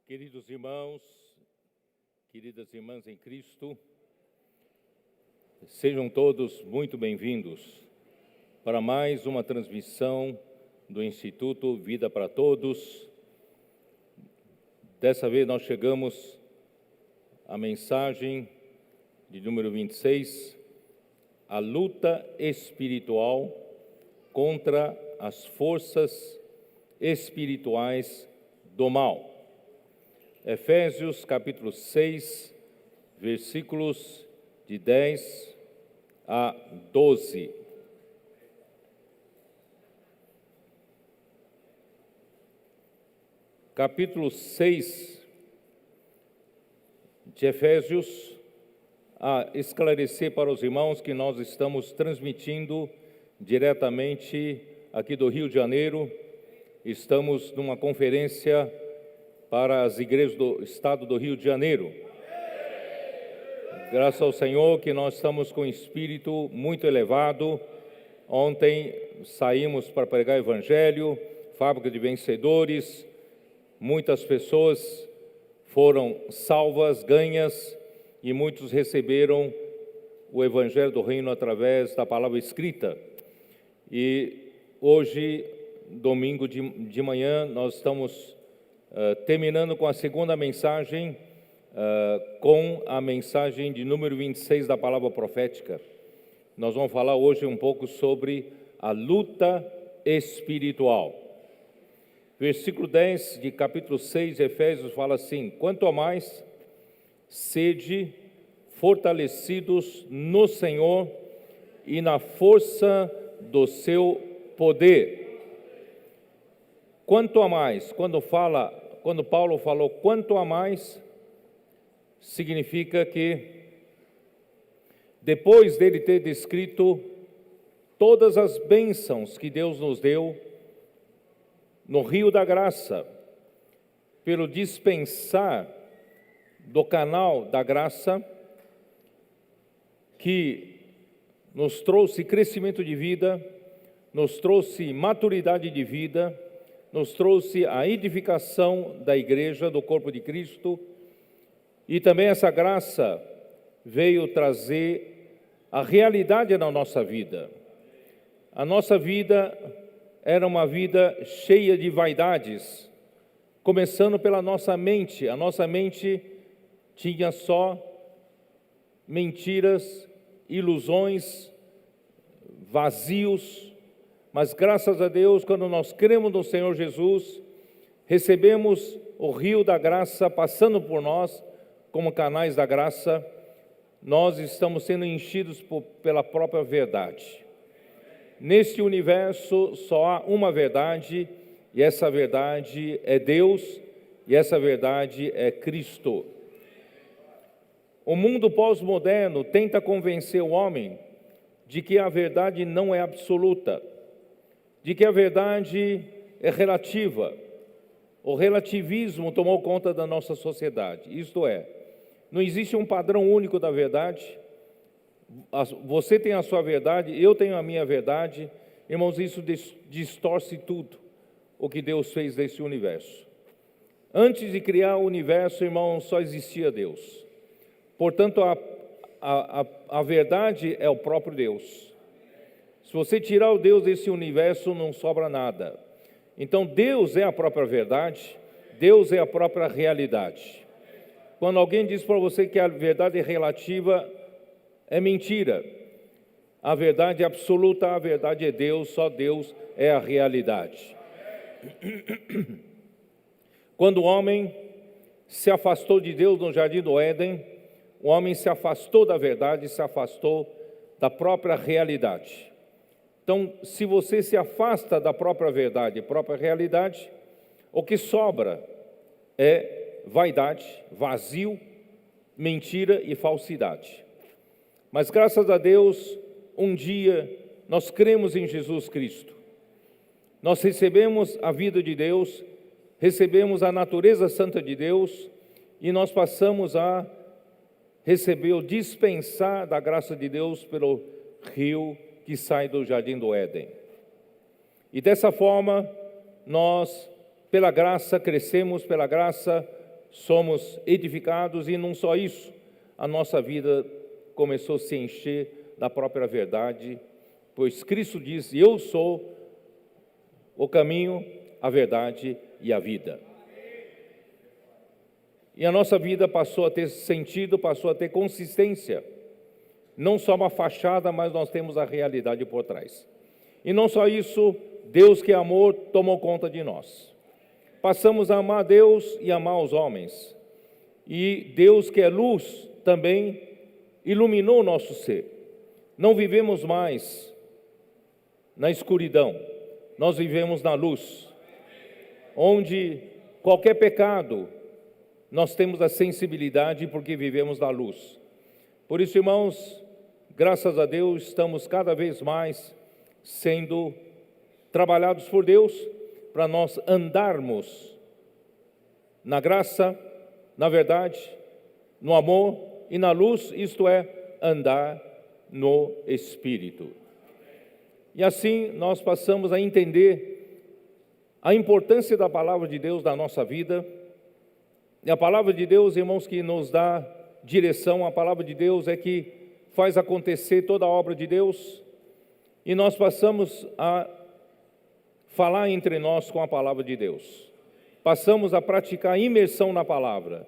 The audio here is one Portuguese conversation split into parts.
Queridos irmãos, queridas irmãs em Cristo, sejam todos muito bem-vindos para mais uma transmissão do Instituto Vida para Todos. Dessa vez nós chegamos à mensagem de número 26, a luta espiritual contra as forças espirituais do mal. Efésios capítulo 6, versículos de 10 a 12. Capítulo 6 de Efésios, a esclarecer para os irmãos que nós estamos transmitindo diretamente aqui do Rio de Janeiro. Estamos numa conferência para as igrejas do estado do Rio de Janeiro. Graças ao Senhor que nós estamos com um espírito muito elevado. Ontem saímos para pregar o Evangelho, fábrica de vencedores. Muitas pessoas foram salvas, ganhas, e muitos receberam o Evangelho do Reino através da palavra escrita. E hoje, domingo de manhã, nós estamos terminando com a segunda mensagem, com a mensagem de número 26 da palavra profética. Nós vamos falar hoje um pouco sobre a luta espiritual. Versículo 10 de capítulo 6 de Efésios fala assim: quanto a mais, sede fortalecidos no Senhor e na força do seu poder. Quanto a mais, quando Paulo falou quanto a mais, significa que depois dele ter descrito todas as bênçãos que Deus nos deu no rio da graça, pelo dispensar do canal da graça, que nos trouxe crescimento de vida, nos trouxe maturidade de vida, nos trouxe a edificação da igreja, do corpo de Cristo, e também essa graça veio trazer a realidade na nossa vida. A nossa vida era uma vida cheia de vaidades, começando pela nossa mente. A nossa mente tinha só mentiras, ilusões, vazios. Mas graças a Deus, quando nós cremos no Senhor Jesus, recebemos o rio da graça passando por nós, como canais da graça, nós estamos sendo enchidos pela própria verdade. Neste universo só há uma verdade, e essa verdade é Deus, e essa verdade é Cristo. O mundo pós-moderno tenta convencer o homem de que a verdade não é absoluta, de que a verdade é relativa. O relativismo tomou conta da nossa sociedade, isto é, não existe um padrão único da verdade. Você tem a sua verdade, eu tenho a minha verdade. Irmãos, isso distorce tudo o que Deus fez desse universo. Antes de criar o universo, irmãos, só existia Deus. Portanto, a verdade é o próprio Deus. Se você tirar o Deus desse universo, não sobra nada. Então, Deus é a própria verdade, Deus é a própria realidade. Quando alguém diz para você que a verdade é relativa, é mentira. A verdade é absoluta, a verdade é Deus, só Deus é a realidade. Quando o homem se afastou de Deus no jardim do Éden, o homem se afastou da verdade, se afastou da própria realidade. Então, se você se afasta da própria verdade e própria realidade, o que sobra é vaidade, vazio, mentira e falsidade. Mas graças a Deus, um dia nós cremos em Jesus Cristo. Nós recebemos a vida de Deus, recebemos a natureza santa de Deus e nós passamos a receber o dispensar da graça de Deus pelo rio que sai do jardim do Éden. E dessa forma, nós, pela graça, crescemos, pela graça, somos edificados, e não só isso, a nossa vida começou a se encher da própria verdade, pois Cristo diz: eu sou o caminho, a verdade e a vida. E a nossa vida passou a ter sentido, passou a ter consistência. Não só uma fachada, mas nós temos a realidade por trás. E não só isso, Deus que é amor tomou conta de nós. Passamos a amar Deus e amar os homens. E Deus que é luz também iluminou o nosso ser. Não vivemos mais na escuridão, nós vivemos na luz, onde qualquer pecado, nós temos a sensibilidade porque vivemos na luz. Por isso, irmãos, graças a Deus, estamos cada vez mais sendo trabalhados por Deus para nós andarmos na graça, na verdade, no amor e na luz, isto é, andar no Espírito. E assim nós passamos a entender a importância da palavra de Deus na nossa vida. E a palavra de Deus, irmãos, que nos dá direção, a palavra de Deus é que faz acontecer toda a obra de Deus, e nós passamos a falar entre nós com a palavra de Deus. Passamos a praticar a imersão na palavra.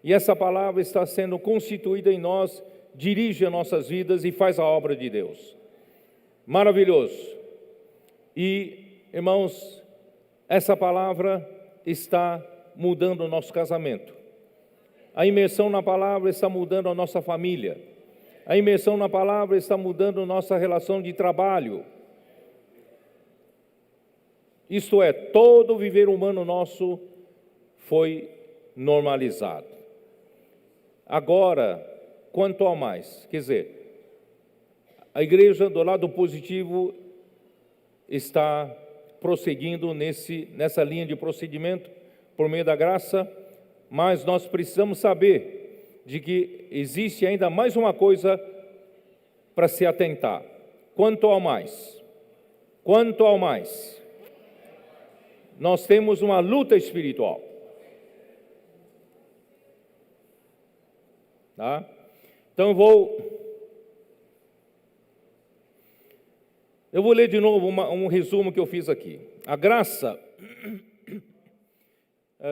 E essa palavra está sendo constituída em nós, dirige as nossas vidas e faz a obra de Deus. Maravilhoso. E, irmãos, essa palavra está mudando o nosso casamento. A imersão na palavra está mudando a nossa família. A imersão na palavra está mudando a nossa relação de trabalho. Isto é, todo o viver humano nosso foi normalizado. Agora, quanto ao mais, quer dizer, a igreja do lado positivo está prosseguindo nessa linha de procedimento por meio da graça, mas nós precisamos saber de que existe ainda mais uma coisa para se atentar. Quanto ao mais, nós temos uma luta espiritual. Tá? Então eu vou ler de novo um resumo que eu fiz aqui. A graça,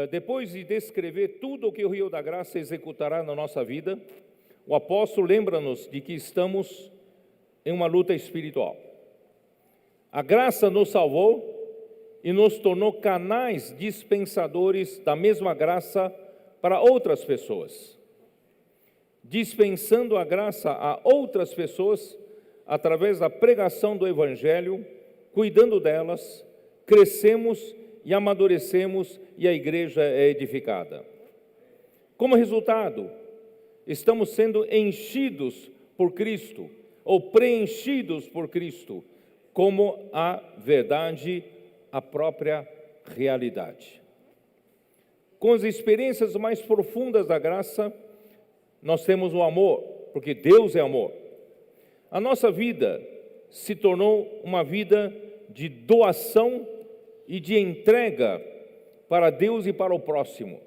depois de descrever tudo o que o rio da graça executará na nossa vida, o apóstolo lembra-nos de que estamos em uma luta espiritual. A graça nos salvou e nos tornou canais dispensadores da mesma graça para outras pessoas. Dispensando a graça a outras pessoas através da pregação do Evangelho, cuidando delas, crescemos e amadurecemos e a igreja é edificada. Como resultado, estamos sendo enchidos por Cristo, ou preenchidos por Cristo, como a verdade, a própria realidade. Com as experiências mais profundas da graça, nós temos o amor, porque Deus é amor. A nossa vida se tornou uma vida de doação e de entrega para Deus e para o próximo.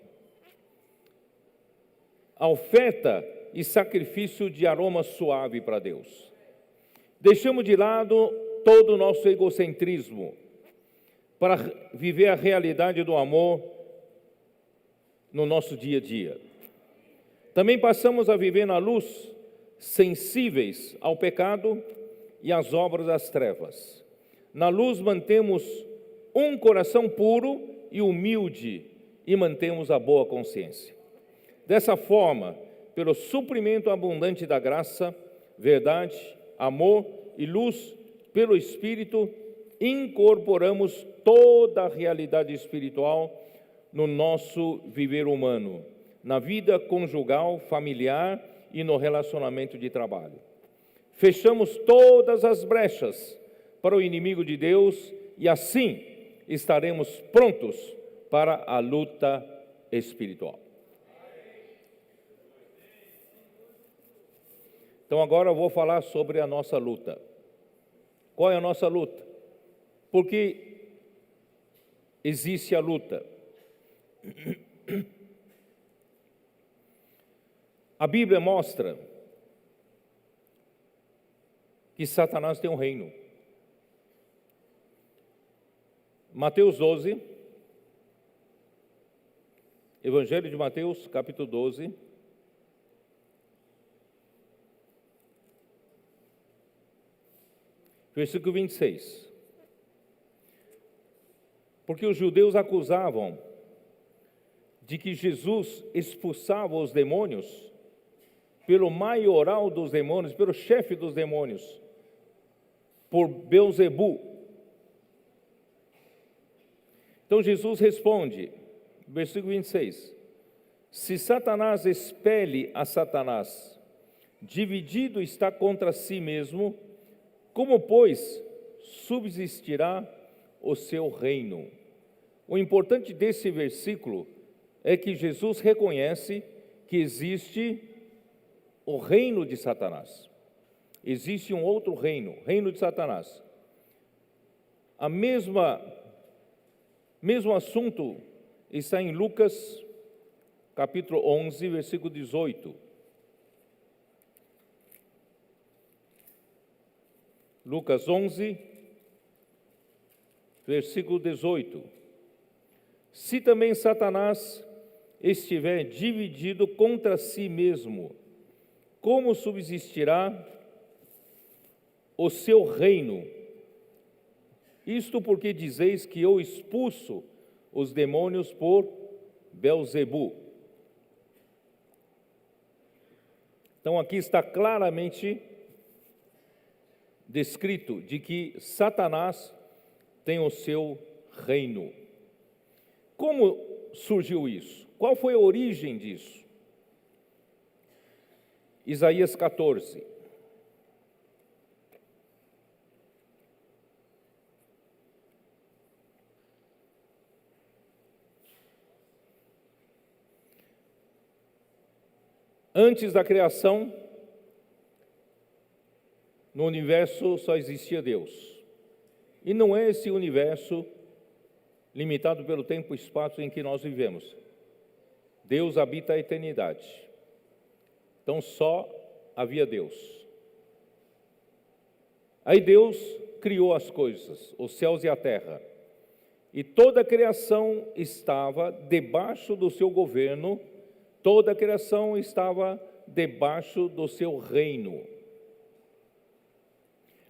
A oferta e sacrifício de aroma suave para Deus. Deixamos de lado todo o nosso egocentrismo para viver a realidade do amor no nosso dia a dia. Também passamos a viver na luz, sensíveis ao pecado e às obras das trevas. Na luz mantemos um coração puro e humilde e mantemos a boa consciência. Dessa forma, pelo suprimento abundante da graça, verdade, amor e luz pelo Espírito, incorporamos toda a realidade espiritual no nosso viver humano, na vida conjugal, familiar e no relacionamento de trabalho. Fechamos todas as brechas para o inimigo de Deus e assim estaremos prontos para a luta espiritual. Então agora eu vou falar sobre a nossa luta. Qual é a nossa luta? Porque existe a luta. A Bíblia mostra que Satanás tem um reino. Mateus 12, Evangelho de Mateus, capítulo 12, versículo 26. Porque os judeus acusavam de que Jesus expulsava os demônios pelo maioral dos demônios, pelo chefe dos demônios, por Belzebu. Então Jesus responde, versículo 26, se Satanás expele a Satanás, dividido está contra si mesmo, como, pois, subsistirá o seu reino? O importante desse versículo é que Jesus reconhece que existe o reino de Satanás. Existe um outro reino, reino de Satanás. Mesmo assunto está em Lucas, capítulo 11, versículo 18. Lucas 11, versículo 18. Se também Satanás estiver dividido contra si mesmo, como subsistirá o seu reino? Isto porque dizeis que eu expulso os demônios por Belzebu. Então aqui está claramente descrito de que Satanás tem o seu reino. Como surgiu isso? Qual foi a origem disso? Isaías 14. Antes da criação, no universo só existia Deus. E não é esse universo limitado pelo tempo e espaço em que nós vivemos. Deus habita a eternidade. Então só havia Deus. Aí Deus criou as coisas, os céus e a terra. E toda a criação estava debaixo do seu governo, toda a criação estava debaixo do seu reino.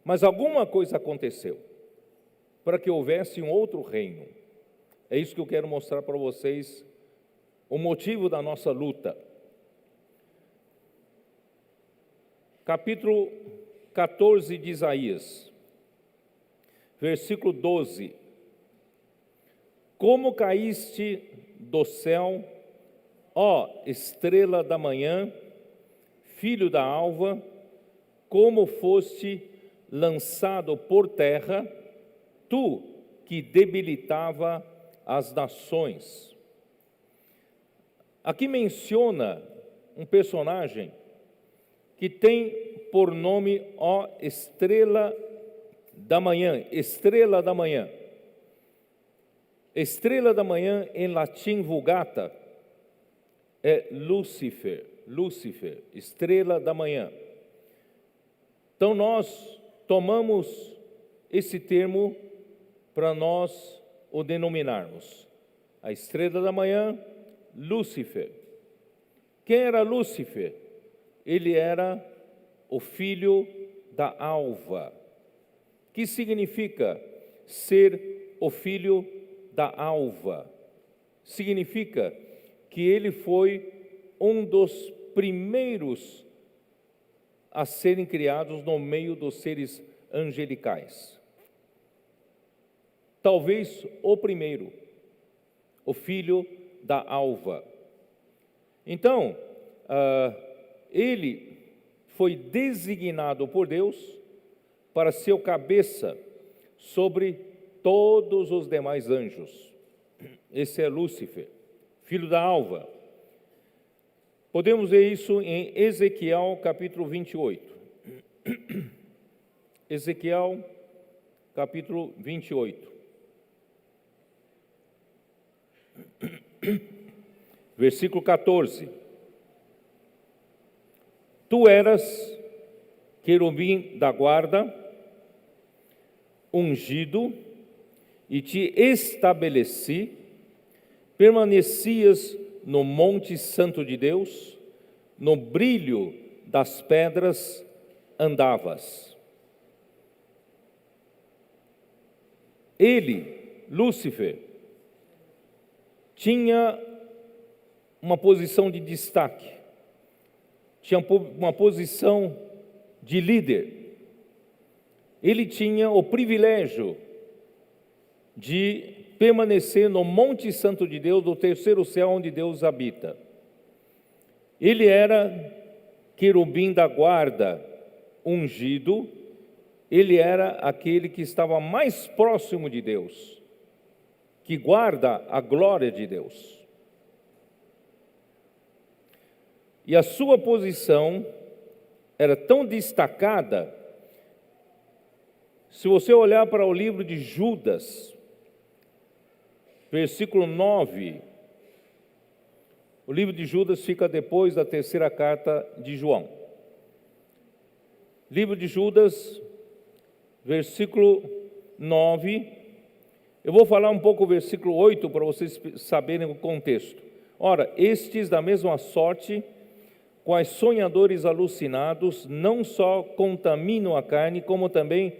Mas alguma coisa aconteceu para que houvesse um outro reino. É isso que eu quero mostrar para vocês, o motivo da nossa luta. Capítulo 14 de Isaías, versículo 12. Como caíste do céu, ó estrela da manhã, filho da alva, como foste lançado por terra, tu que debilitava as nações. Aqui menciona um personagem que tem por nome, ó estrela da manhã, estrela da manhã. Estrela da manhã em latim vulgata é Lúcifer, Lúcifer, estrela da manhã. Então nós tomamos esse termo para nós o denominarmos. A estrela da manhã, Lúcifer. Quem era Lúcifer? Ele era o filho da alva. Que significa ser o filho da alva? Significa que ele foi um dos primeiros a serem criados no meio dos seres angelicais. Talvez o primeiro, o filho da alva. Então, ele foi designado por Deus para ser o cabeça sobre todos os demais anjos. Esse é Lúcifer, filho da alva. Podemos ver isso em Ezequiel capítulo 28. Ezequiel capítulo 28. Versículo 14. Tu eras querubim da guarda, ungido, e te estabeleci, permanecias no monte santo de Deus, no brilho das pedras andavas. Ele, Lúcifer, tinha uma posição de destaque, tinha uma posição de líder. Ele tinha o privilégio de permanecer no Monte Santo de Deus, do terceiro céu onde Deus habita. Ele era querubim da guarda, ungido, ele era aquele que estava mais próximo de Deus, que guarda a glória de Deus. E a sua posição era tão destacada, se você olhar para o livro de Judas, versículo 9, o livro de Judas fica depois da terceira carta de João. Livro de Judas, versículo 9, eu vou falar um pouco o versículo 8 para vocês saberem o contexto. Ora, estes da mesma sorte, quais sonhadores alucinados, não só contaminam a carne, como também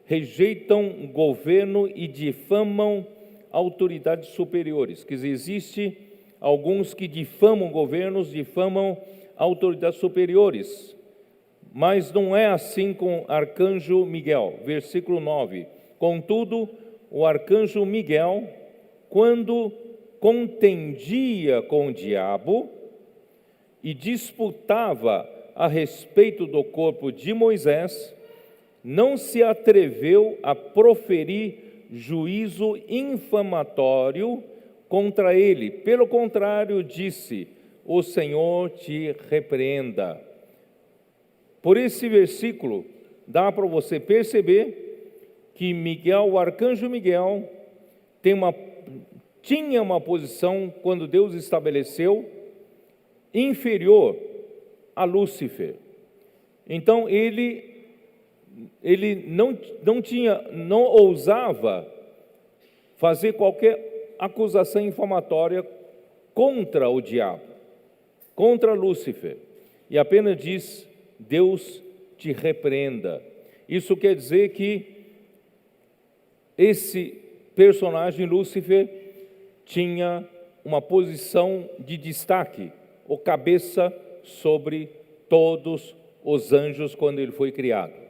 rejeitam governo e difamam autoridades superiores. Quer dizer, existe alguns que difamam governos, difamam autoridades superiores. Mas não é assim com o arcanjo Miguel. Versículo 9. Contudo, o arcanjo Miguel, quando contendia com o diabo e disputava a respeito do corpo de Moisés, não se atreveu a proferir juízo infamatório contra ele. Pelo contrário, disse: o Senhor te repreenda. Por esse versículo, dá para você perceber que Miguel, o arcanjo Miguel, tinha uma posição, quando Deus estabeleceu, inferior a Lúcifer. Então ele não ousava fazer qualquer acusação infamatória contra o diabo, contra Lúcifer, e apenas diz: Deus te repreenda. Isso quer dizer que esse personagem Lúcifer tinha uma posição de destaque, o cabeça sobre todos os anjos quando ele foi criado.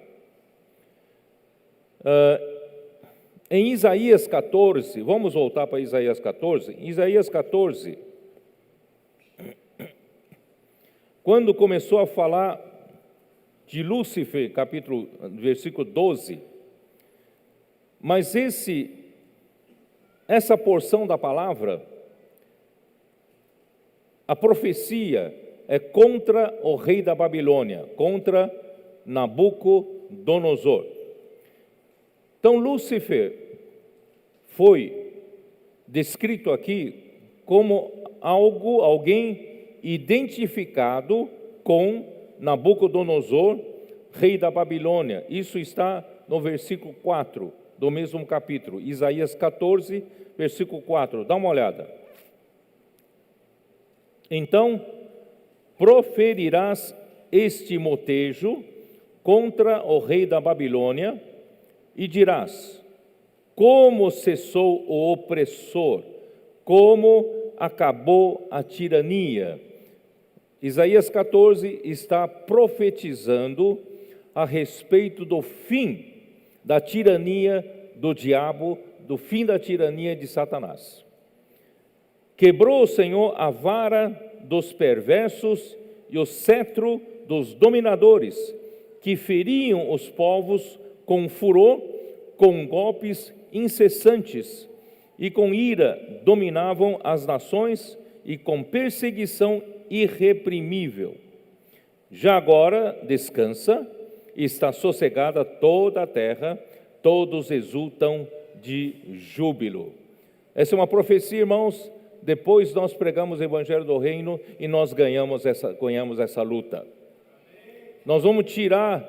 Em Isaías 14, vamos voltar para Isaías 14. Em Isaías 14, quando começou a falar de Lúcifer, versículo 12, mas essa porção da palavra, a profecia é contra o rei da Babilônia, contra Nabucodonosor. Então Lúcifer foi descrito aqui como alguém identificado com Nabucodonosor, rei da Babilônia. Isso está no versículo 4 do mesmo capítulo, Isaías 14, versículo 4. Dá uma olhada. Então, proferirás este motejo contra o rei da Babilônia e dirás: como cessou o opressor, como acabou a tirania. Isaías 14 está profetizando a respeito do fim da tirania do diabo, do fim da tirania de Satanás. Quebrou o Senhor a vara dos perversos e o cetro dos dominadores, que feriam os povos com furor, com golpes incessantes, e com ira dominavam as nações, e com perseguição irreprimível. Já agora descansa, está sossegada toda a terra, todos exultam de júbilo. Essa é uma profecia, irmãos. Depois nós pregamos o Evangelho do Reino e nós ganhamos essa luta. Nós vamos tirar,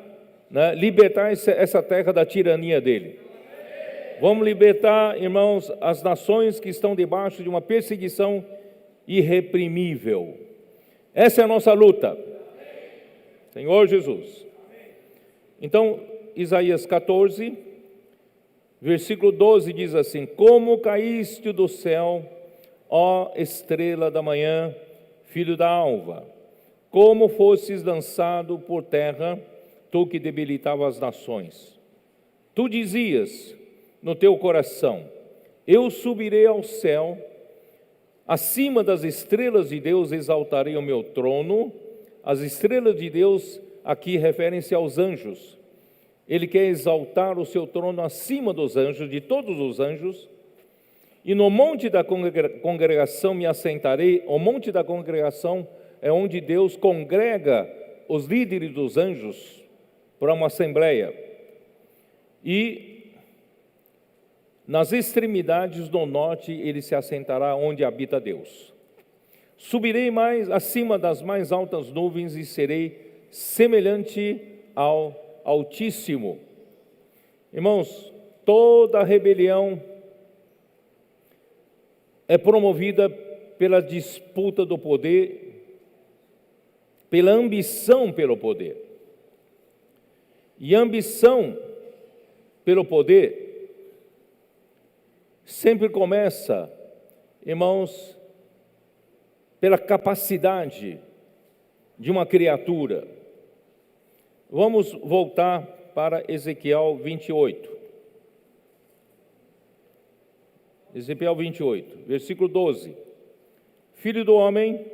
né, libertar essa terra da tirania dele. Vamos libertar, irmãos, as nações que estão debaixo de uma perseguição irreprimível. Essa é a nossa luta. Senhor Jesus. Então, Isaías 14, versículo 12 diz assim: Como caíste do céu, ó estrela da manhã, filho da alva, como fostes lançado por terra, tu que debilitava as nações. Tu dizias no teu coração: eu subirei ao céu, acima das estrelas de Deus exaltarei o meu trono. As estrelas de Deus aqui referem-se aos anjos. Ele quer exaltar o seu trono acima dos anjos, de todos os anjos. E no monte da congregação me assentarei. O monte da congregação é onde Deus congrega os líderes dos anjos para uma assembleia. E nas extremidades do norte ele se assentará onde habita Deus. Subirei mais acima das mais altas nuvens e serei semelhante ao Altíssimo. Irmãos, toda rebelião é promovida pela disputa do poder, pela ambição pelo poder. E a ambição pelo poder sempre começa, irmãos, pela capacidade de uma criatura. Vamos voltar para Ezequiel 28. Ezequiel 28, versículo 12. Filho do homem,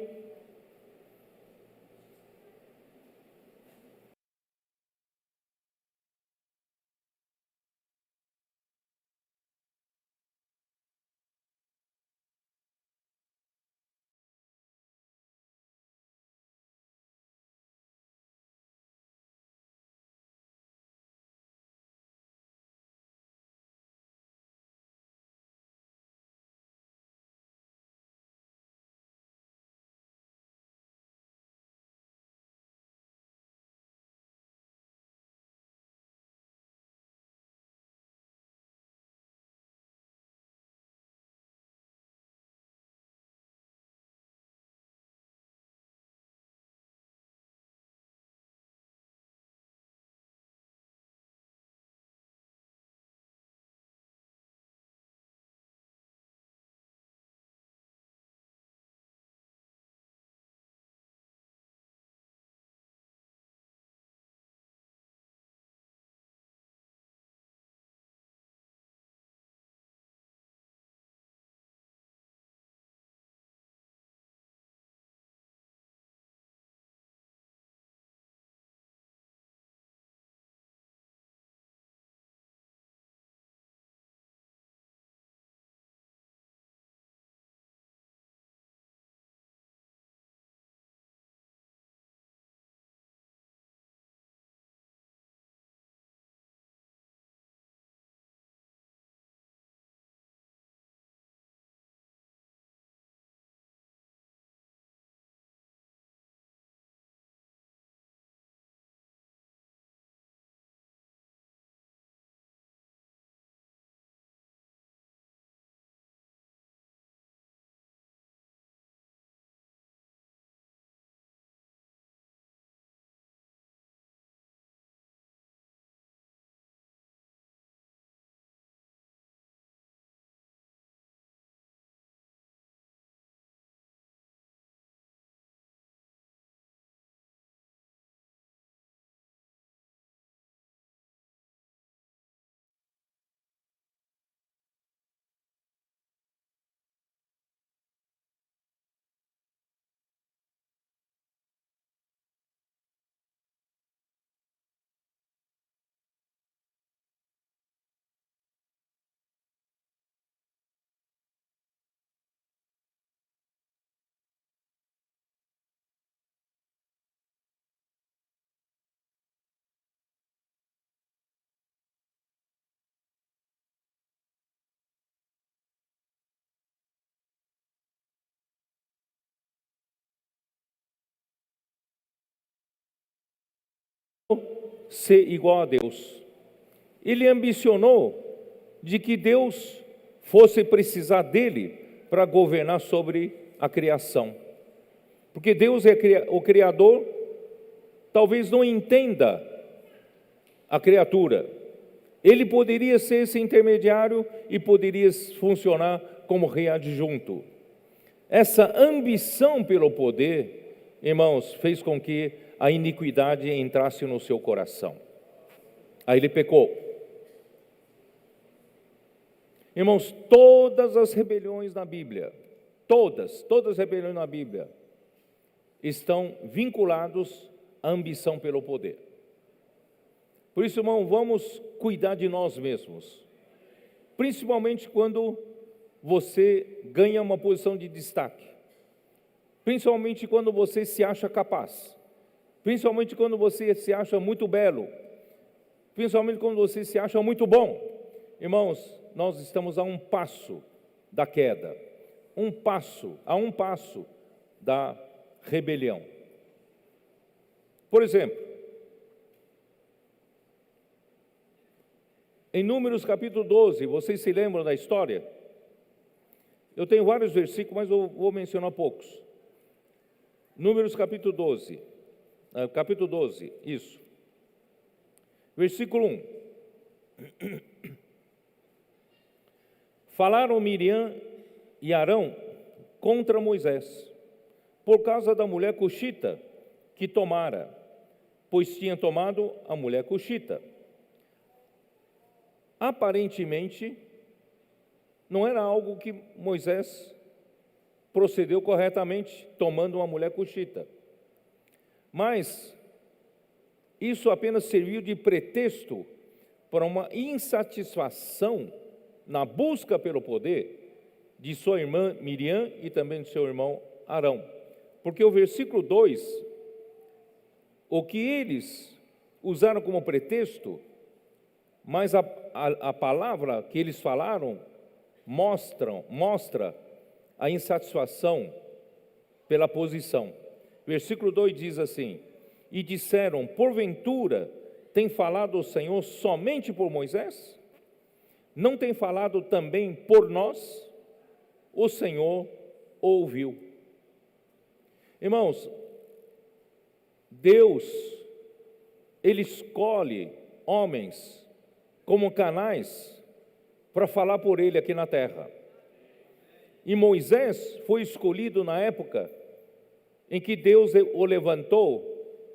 ser igual a Deus. Ele ambicionou de que Deus fosse precisar dele para governar sobre a criação. Porque Deus é o Criador, talvez não entenda a criatura. Ele poderia ser esse intermediário e poderia funcionar como rei adjunto. Essa ambição pelo poder, irmãos, fez com que a iniquidade entrasse no seu coração. Aí ele pecou. Irmãos, todas as rebeliões na Bíblia, todas as rebeliões na Bíblia, estão vinculados à ambição pelo poder. Por isso, irmão, vamos cuidar de nós mesmos, principalmente quando você ganha uma posição de destaque, principalmente quando você se acha capaz, principalmente quando você se acha muito belo, principalmente quando você se acha muito bom. Irmãos, nós estamos a um passo da queda, a um passo da rebelião. Por exemplo, em Números capítulo 12, vocês se lembram da história? Eu tenho vários versículos, mas eu vou mencionar poucos. Números capítulo 12, isso. Versículo 1. Falaram Miriam e Arão contra Moisés, por causa da mulher cuxita que tomara, pois tinha tomado a mulher cuxita. Aparentemente, não era algo que Moisés procedeu corretamente, tomando uma mulher cuxita. Mas isso apenas serviu de pretexto para uma insatisfação na busca pelo poder de sua irmã Miriam e também de seu irmão Arão. Porque o versículo 2, o que eles usaram como pretexto, mas a palavra que eles falaram mostra a insatisfação pela posição. Versículo 2 diz assim: e disseram, porventura tem falado o Senhor somente por Moisés? Não tem falado também por nós? O Senhor ouviu. Irmãos, Deus, Ele escolhe homens como canais para falar por Ele aqui na terra. E Moisés foi escolhido na época em que Deus o levantou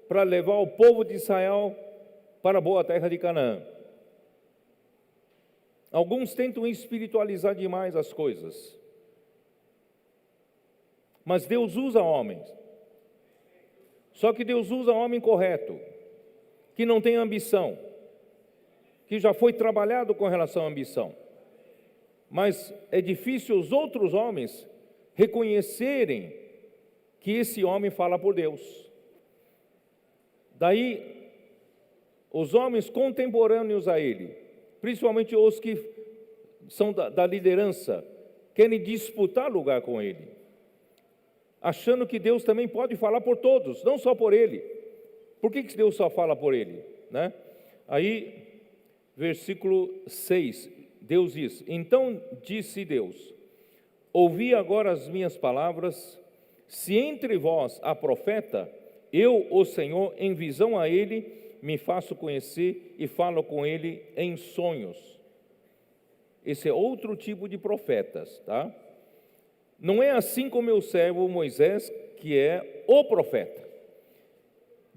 para levar o povo de Israel para a boa terra de Canaã. Alguns tentam espiritualizar demais as coisas, mas Deus usa homens. Só que Deus usa homem correto, que não tem ambição, que já foi trabalhado com relação à ambição. Mas é difícil os outros homens reconhecerem que esse homem fala por Deus. Daí, os homens contemporâneos a ele, principalmente os que são da liderança, querem disputar lugar com ele, achando que Deus também pode falar por todos, não só por ele. Por que Deus só fala por ele, né? Aí, versículo 6, Deus diz: então disse Deus, ouvi agora as minhas palavras, se entre vós há profeta, eu, o Senhor, em visão a ele, me faço conhecer e falo com ele em sonhos. Esse é outro tipo de profetas, tá? Não é assim como meu servo Moisés, que é o profeta,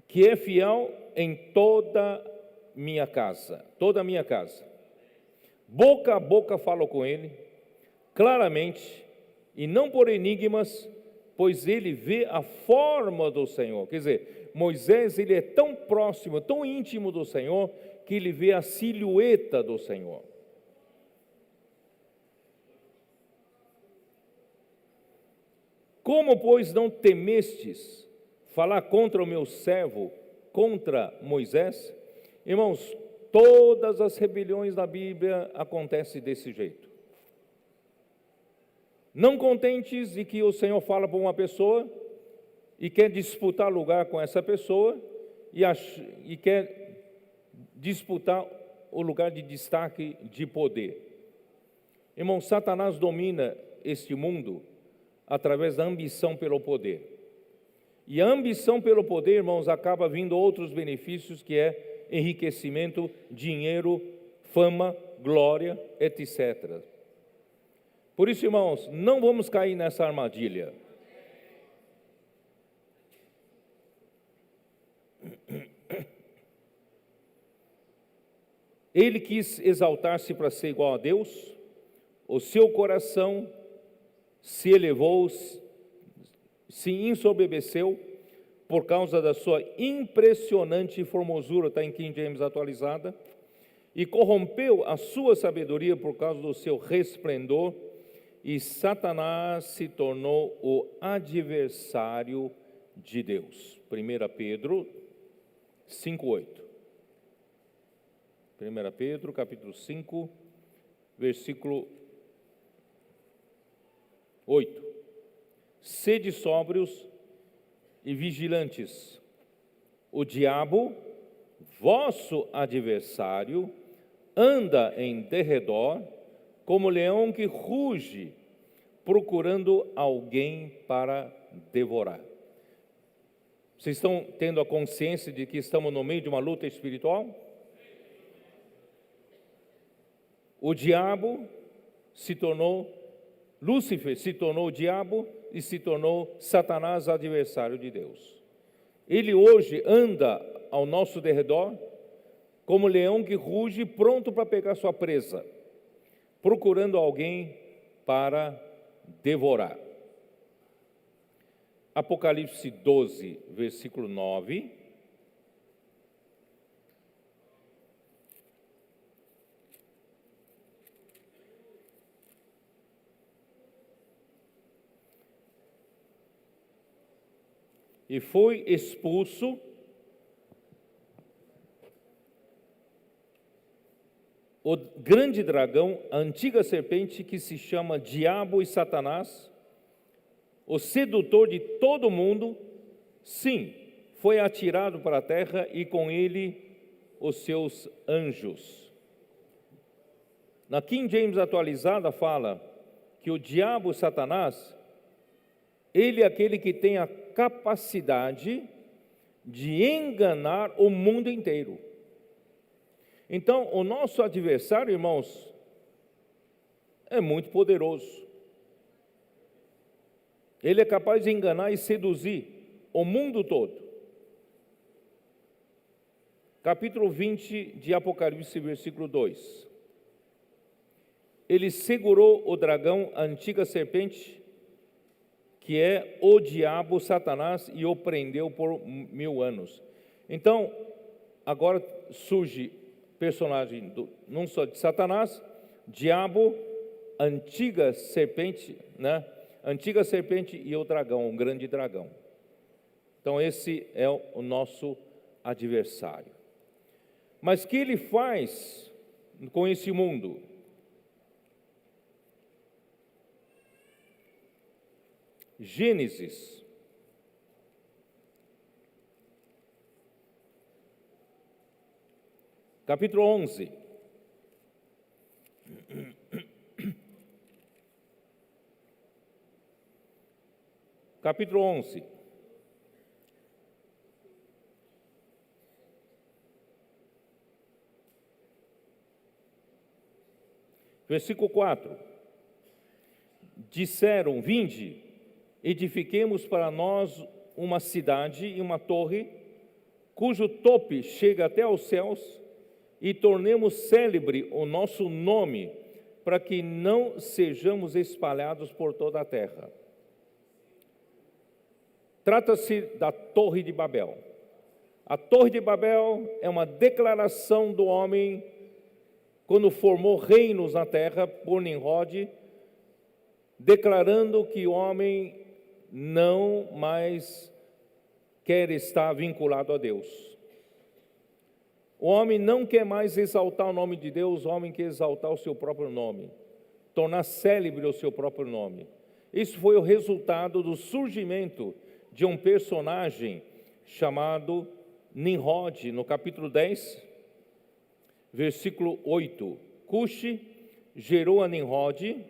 que é fiel em toda a minha casa. Boca a boca falo com ele, claramente, e não por enigmas, pois ele vê a forma do Senhor. Quer dizer, Moisés, ele é tão próximo, tão íntimo do Senhor, que ele vê a silhueta do Senhor. Como, pois, não temestes falar contra o meu servo, contra Moisés? Irmãos, todas as rebeliões da Bíblia acontecem desse jeito. Não contentes de que o Senhor fala para uma pessoa e quer disputar lugar com essa pessoa e quer disputar o lugar de destaque de poder. Irmão, Satanás domina este mundo através da ambição pelo poder. E a ambição pelo poder, irmãos, acaba vindo outros benefícios, que é enriquecimento, dinheiro, fama, glória, etc. Por isso, irmãos, não vamos cair nessa armadilha. Ele quis exaltar-se para ser igual a Deus, o seu coração se elevou, se ensoberbeceu por causa da sua impressionante formosura, está em King James atualizada, e corrompeu a sua sabedoria por causa do seu resplendor, e Satanás se tornou o adversário de Deus. 1 Pedro 5:8. 1 Pedro, capítulo 5, versículo 8. Sede sóbrios e vigilantes. O diabo, vosso adversário, anda em derredor, como leão que ruge, procurando alguém para devorar. Vocês estão tendo a consciência de que estamos no meio de uma luta espiritual? O diabo se tornou, Lúcifer se tornou o diabo e se tornou Satanás, adversário de Deus. Ele hoje anda ao nosso derredor como leão que ruge, pronto para pegar sua presa, procurando alguém para devorar. Apocalipse 12, versículo 9. E foi expulso o grande dragão, a antiga serpente, que se chama Diabo e Satanás, o sedutor de todo mundo. Sim, foi atirado para a terra, e com ele os seus anjos. Na King James atualizada fala que o diabo, Satanás, ele é aquele que tem a capacidade de enganar o mundo inteiro. Então, o nosso adversário, irmãos, é muito poderoso. Ele é capaz de enganar e seduzir o mundo todo. Capítulo 20 de Apocalipse, versículo 2. Ele segurou o dragão, a antiga serpente, que é o diabo, Satanás, e o prendeu por 1000 anos. Então, agora surge personagem não só de Satanás, diabo, antiga serpente, né? Antiga serpente e o dragão, o grande dragão. Então esse é o nosso adversário. Mas o que ele faz com esse mundo? Gênesis capítulo 11. Capítulo 11. Versículo 4. Disseram: vinde, edifiquemos para nós uma cidade e uma torre, cujo tope chega até aos céus, e tornemos célebre o nosso nome, para que não sejamos espalhados por toda a terra. Trata-se da Torre de Babel. A Torre de Babel é uma declaração do homem quando formou reinos na terra por Nimrod, declarando que o homem não mais quer estar vinculado a Deus. O homem não quer mais exaltar o nome de Deus, o homem quer exaltar o seu próprio nome, tornar célebre o seu próprio nome. Isso foi o resultado do surgimento de um personagem chamado Nimrod, no capítulo 10, versículo 8. Cuxi gerou a Nimrod.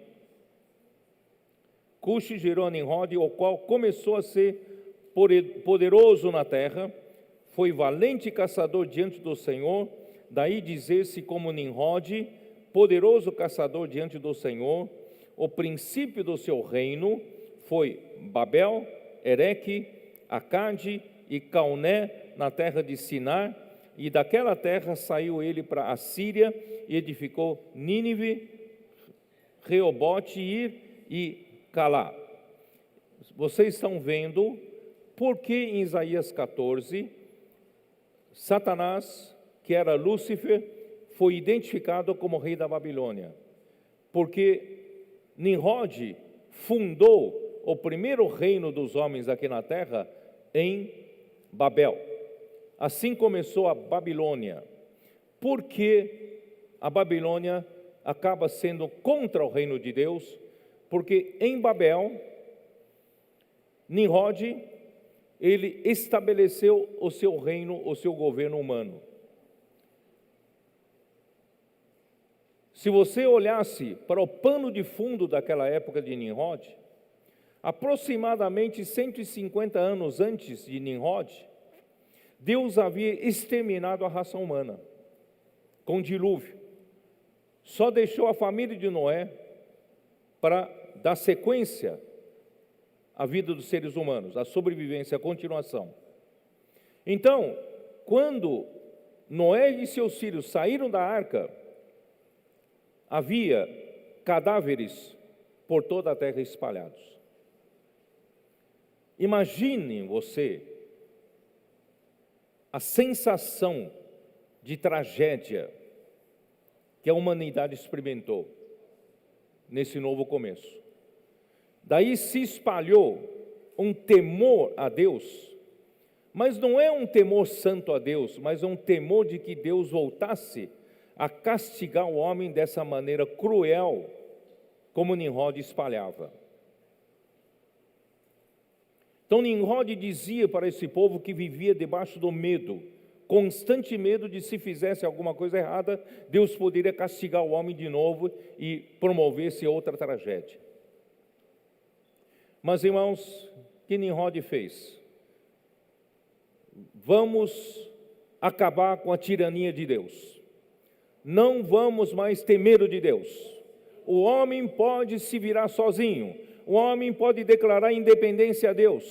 Cuxi gerou a Nimrod, o qual começou a ser poderoso na terra, foi valente caçador diante do Senhor, daí dizer-se como Nimrod, poderoso caçador diante do Senhor. O princípio do seu reino foi Babel, Ereque, Acade e Calné, na terra de Sinar, e daquela terra saiu ele para a Síria e edificou Nínive, Reobote, Ir e Calá. Vocês estão vendo por que em Isaías 14, Satanás, que era Lúcifer, foi identificado como rei da Babilônia. Porque Nimrod fundou o primeiro reino dos homens aqui na terra em Babel. Assim começou a Babilônia. Por que a Babilônia acaba sendo contra o reino de Deus? Porque em Babel, Nimrod, ele estabeleceu o seu reino, o seu governo humano. Se você olhasse para o pano de fundo daquela época de Nimrod, aproximadamente 150 anos antes de Nimrod, Deus havia exterminado a raça humana com dilúvio. Só deixou a família de Noé para dar sequência à vida dos seres humanos, a sobrevivência, a continuação. Então, quando Noé e seus filhos saíram da arca, havia cadáveres por toda a terra espalhados. Imagine você a sensação de tragédia que a humanidade experimentou nesse novo começo. Daí se espalhou um temor a Deus, mas não é um temor santo a Deus, mas é um temor de que Deus voltasse a castigar o homem dessa maneira cruel, como Nimrod espalhava. Então Nimrod dizia para esse povo que vivia debaixo do medo, constante medo de se fizesse alguma coisa errada, Deus poderia castigar o homem de novo e promovesse outra tragédia. Mas, irmãos, o que Nimrod fez? Vamos acabar com a tirania de Deus. Não vamos mais ter medo de Deus. O homem pode se virar sozinho. O homem pode declarar independência a Deus.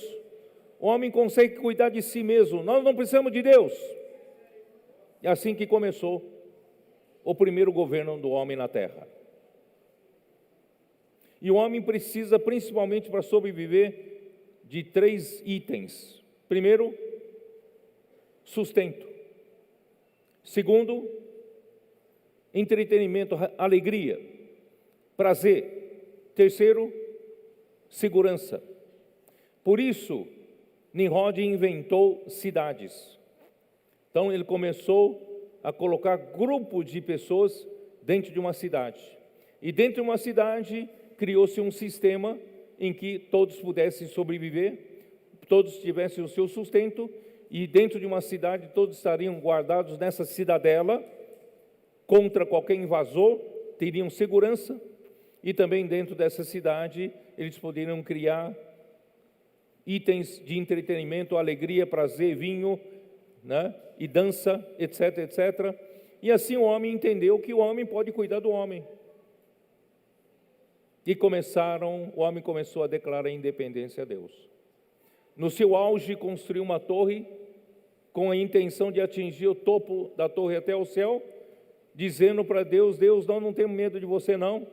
O homem consegue cuidar de si mesmo. Nós não precisamos de Deus. É assim que começou o primeiro governo do homem na terra. E o homem precisa, principalmente para sobreviver, de 3 itens. Primeiro, sustento. Segundo, entretenimento, alegria, prazer. Terceiro, segurança. Por isso, Nimrod inventou cidades. Então ele começou a colocar grupos de pessoas dentro de uma cidade. E dentro de uma cidade criou-se um sistema em que todos pudessem sobreviver, todos tivessem o seu sustento, e dentro de uma cidade todos estariam guardados nessa cidadela contra qualquer invasor, teriam segurança, e também dentro dessa cidade eles poderiam criar itens de entretenimento, alegria, prazer, vinho, né? E dança, etc, etc. E assim o homem entendeu que o homem pode cuidar do homem. E o homem começou a declarar independência a Deus. No seu auge, construiu uma torre com a intenção de atingir o topo da torre até o céu, dizendo para Deus: Deus, nós não temos medo de você não.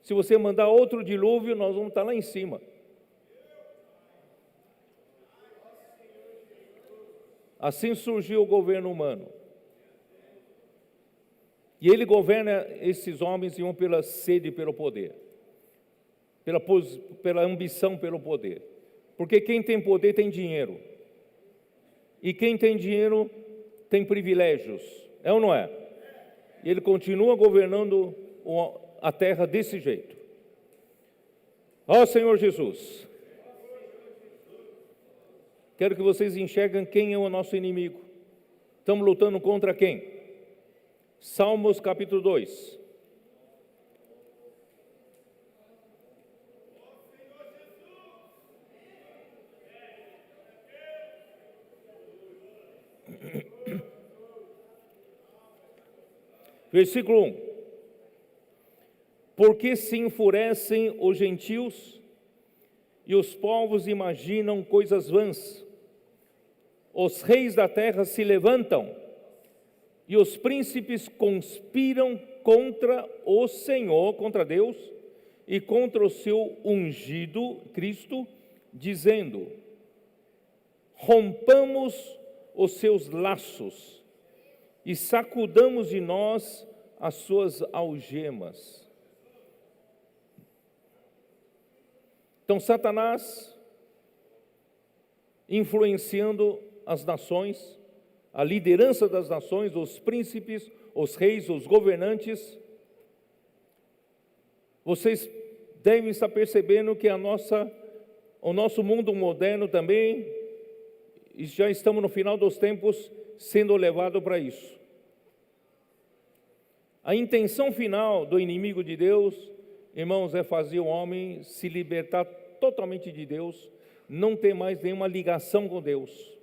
Se você mandar outro dilúvio, nós vamos estar lá em cima. Assim surgiu o governo humano. E ele governa esses homens iam pela sede e pelo poder. Pela ambição pelo poder. Porque quem tem poder tem dinheiro. E quem tem dinheiro tem privilégios. É ou não é? E ele continua governando a terra desse jeito. Ó Senhor Jesus, quero que vocês enxerguem quem é o nosso inimigo. Estamos lutando contra quem? Salmos capítulo 2. Versículo 1. Porque se enfurecem os gentios e os povos imaginam coisas vãs. Os reis da terra se levantam e os príncipes conspiram contra o Senhor, contra Deus, e contra o seu ungido, Cristo, dizendo: rompamos os seus laços e sacudamos de nós as suas algemas. Então, Satanás, influenciando as nações, a liderança das nações, os príncipes, os reis, os governantes. Vocês devem estar percebendo que o nosso mundo moderno também, e já estamos no final dos tempos, sendo levado para isso. A intenção final do inimigo de Deus, irmãos, é fazer o homem se libertar totalmente de Deus, não ter mais nenhuma ligação com Deus.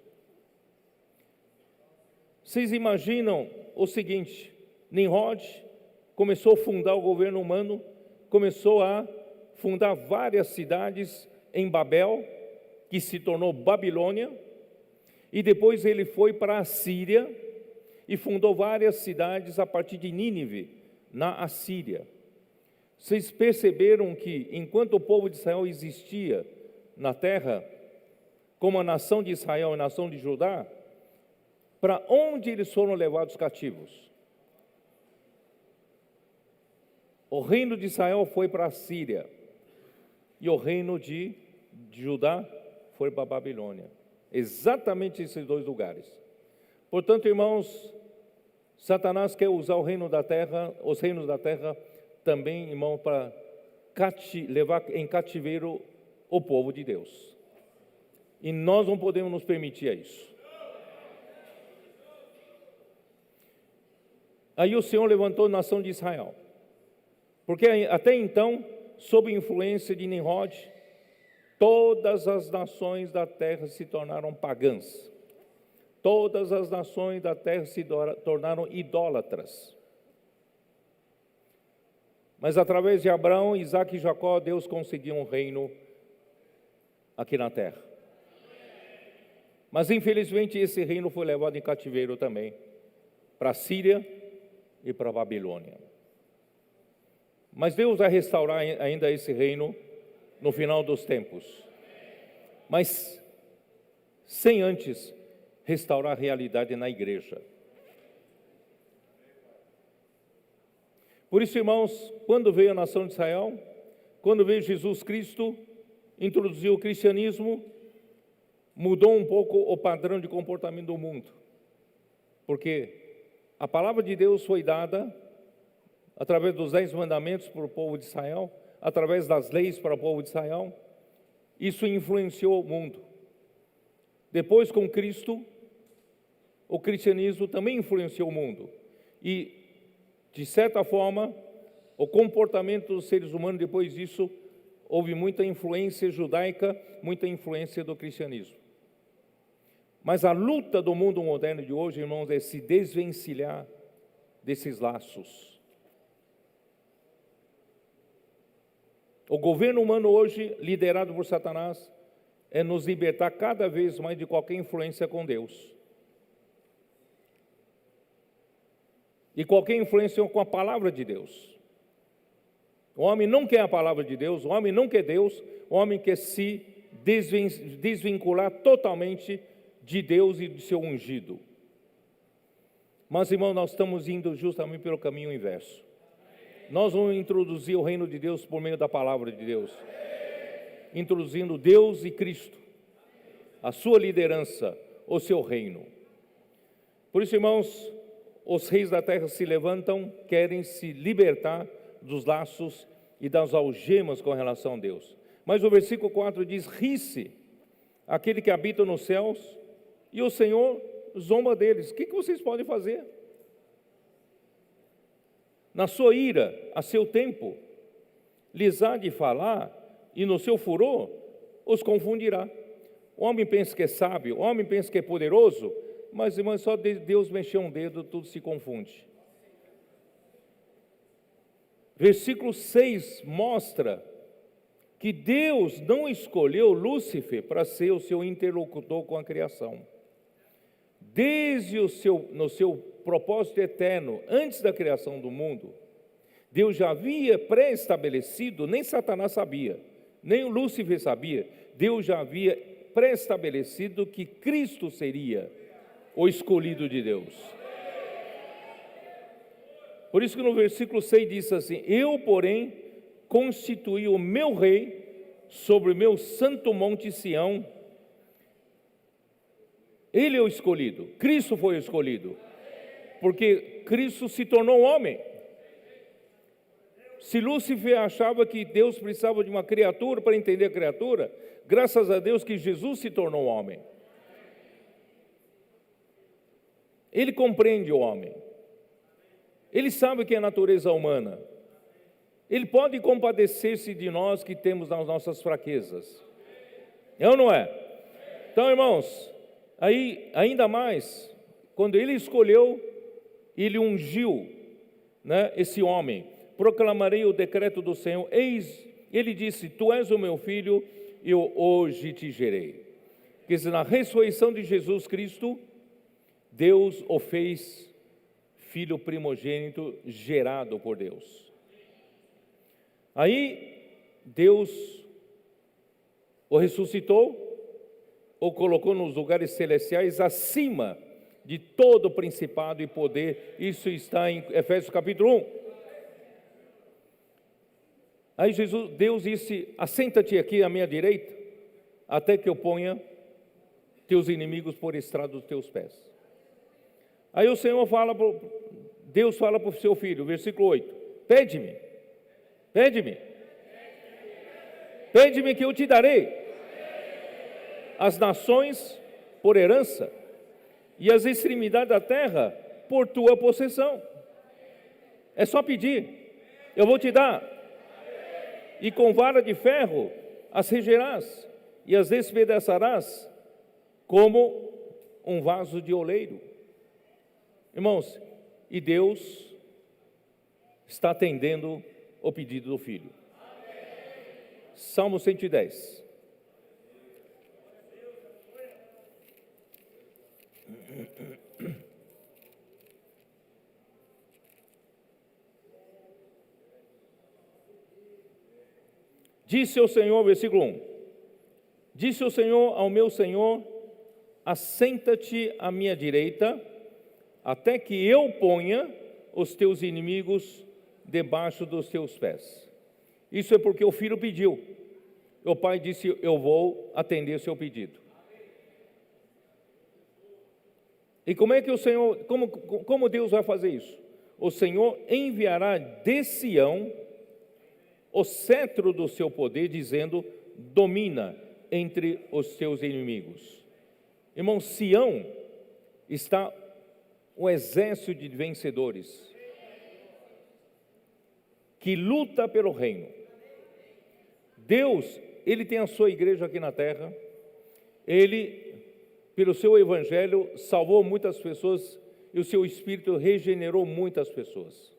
Vocês imaginam o seguinte: Nimrod começou a fundar o governo humano, começou a fundar várias cidades em Babel, que se tornou Babilônia, e depois ele foi para a Síria e fundou várias cidades a partir de Nínive, na Assíria. Vocês perceberam que enquanto o povo de Israel existia na terra, como a nação de Israel e a nação de Judá, para onde eles foram levados cativos? O reino de Israel foi para a Síria e o reino de Judá foi para a Babilônia. Exatamente esses dois lugares. Portanto, irmãos, Satanás quer usar o reino da terra, os reinos da terra também, irmão, para levar em cativeiro o povo de Deus. E nós não podemos nos permitir isso. Aí o Senhor levantou a nação de Israel, porque até então, sob influência de Nimrod, todas as nações da terra se tornaram pagãs. Todas as nações da terra se tornaram idólatras. Mas através de Abraão, Isaque e Jacó, Deus conseguiu um reino aqui na terra. Mas infelizmente esse reino foi levado em cativeiro também, para a Síria e para a Babilônia. Mas Deus vai restaurar ainda esse reino no final dos tempos. Mas sem antes restaurar a realidade na igreja. Por isso, irmãos, quando veio a nação de Israel, quando veio Jesus Cristo, introduziu o cristianismo, mudou um pouco o padrão de comportamento do mundo. Porque a palavra de Deus foi dada através dos 10 mandamentos para o povo de Israel, através das leis para o povo de Israel. Isso influenciou o mundo. Depois, com Cristo, o cristianismo também influenciou o mundo. E, de certa forma, o comportamento dos seres humanos, depois disso, houve muita influência judaica, muita influência do cristianismo. Mas a luta do mundo moderno de hoje, irmãos, é se desvencilhar desses laços. O governo humano hoje, liderado por Satanás, é nos libertar cada vez mais de qualquer influência com Deus. E qualquer influência com a palavra de Deus. O homem não quer a palavra de Deus, o homem não quer Deus, o homem quer se desvincular totalmente de Deus e de seu ungido. Mas, irmão, nós estamos indo justamente pelo caminho inverso. Nós vamos introduzir o reino de Deus por meio da palavra de Deus. Introduzindo Deus e Cristo, a sua liderança, o seu reino. Por isso, irmãos, os reis da terra se levantam, querem se libertar dos laços e das algemas com relação a Deus. Mas o versículo 4 diz: ri-se aquele que habita nos céus, e o Senhor zomba deles. O que vocês podem fazer? na sua ira, a seu tempo, lhes há de falar, e no seu furor os confundirá. O homem pensa que é sábio, o homem pensa que é poderoso, mas, irmãos, só Deus mexer um dedo, tudo se confunde. Versículo 6 mostra que Deus não escolheu Lúcifer para ser o seu interlocutor com a criação. Desde no seu propósito eterno, antes da criação do mundo, Deus já havia pré-estabelecido, nem Satanás sabia, nem o Lúcifer sabia, Deus já havia pré-estabelecido que Cristo seria o escolhido de Deus. Por isso que no versículo 6 diz assim: eu, porém, constituí o meu rei sobre o meu santo monte Sião. Ele é o escolhido, Cristo foi o escolhido, porque Cristo se tornou homem. Se Lúcifer achava que Deus precisava de uma criatura para entender a criatura, graças a Deus que Jesus se tornou homem. Ele compreende o homem, ele sabe que é a natureza humana, ele pode compadecer-se de nós que temos nas nossas fraquezas, é ou não é? Então, irmãos, aí, ainda mais, quando ele escolheu, ele ungiu, né, esse homem. Proclamarei o decreto do Senhor. Eis, ele disse: tu és o meu filho, eu hoje te gerei. Quer dizer, na ressurreição de Jesus Cristo, Deus o fez filho primogênito, gerado por Deus. Aí, Deus o ressuscitou, ou colocou nos lugares celestiais acima de todo principado e poder. Isso está em Efésios capítulo 1. Aí Deus disse: assenta-te aqui à minha direita, até que eu ponha teus inimigos por estrado dos teus pés. Aí o Senhor Deus fala para o seu filho, versículo 8: pede-me, pede-me, pede-me que eu te darei as nações por herança, e as extremidades da terra por tua possessão. É só pedir, eu vou te dar. E com vara de ferro as regerás, e as despedaçarás como um vaso de oleiro. Irmãos, e Deus está atendendo o pedido do filho. Salmo 110. Disse o Senhor, versículo 1: disse o Senhor ao meu Senhor: assenta-te à minha direita, até que eu ponha os teus inimigos debaixo dos teus pés. Isso é porque o filho pediu. O pai disse: eu vou atender seu pedido. E como é que o Senhor, como Deus vai fazer isso? O Senhor enviará de Sião o cetro do seu poder, dizendo: domina entre os teus inimigos. Irmão, Sião está o exército de vencedores que luta pelo reino. Deus, Ele tem a sua igreja aqui na terra. Ele, pelo seu evangelho, salvou muitas pessoas e o seu Espírito regenerou muitas pessoas.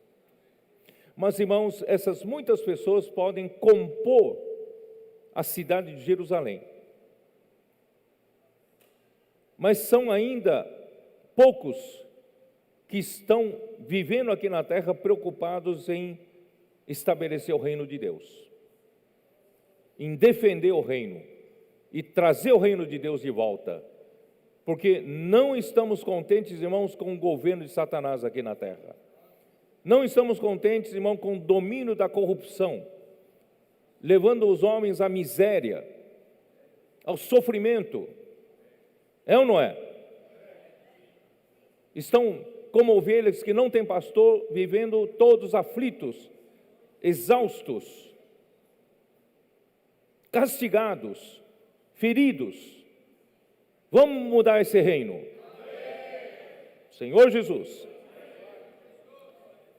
Mas, irmãos, essas muitas pessoas podem compor a cidade de Jerusalém. Mas são ainda poucos que estão vivendo aqui na terra preocupados em estabelecer o reino de Deus, em defender o reino e trazer o reino de Deus de volta. Porque não estamos contentes, irmãos, com o governo de Satanás aqui na terra. Não estamos contentes, irmão, com o domínio da corrupção, levando os homens à miséria, ao sofrimento. É ou não é? Estão como ovelhas que não têm pastor, vivendo todos aflitos, exaustos, castigados, feridos. Vamos mudar esse reino. Senhor Jesus.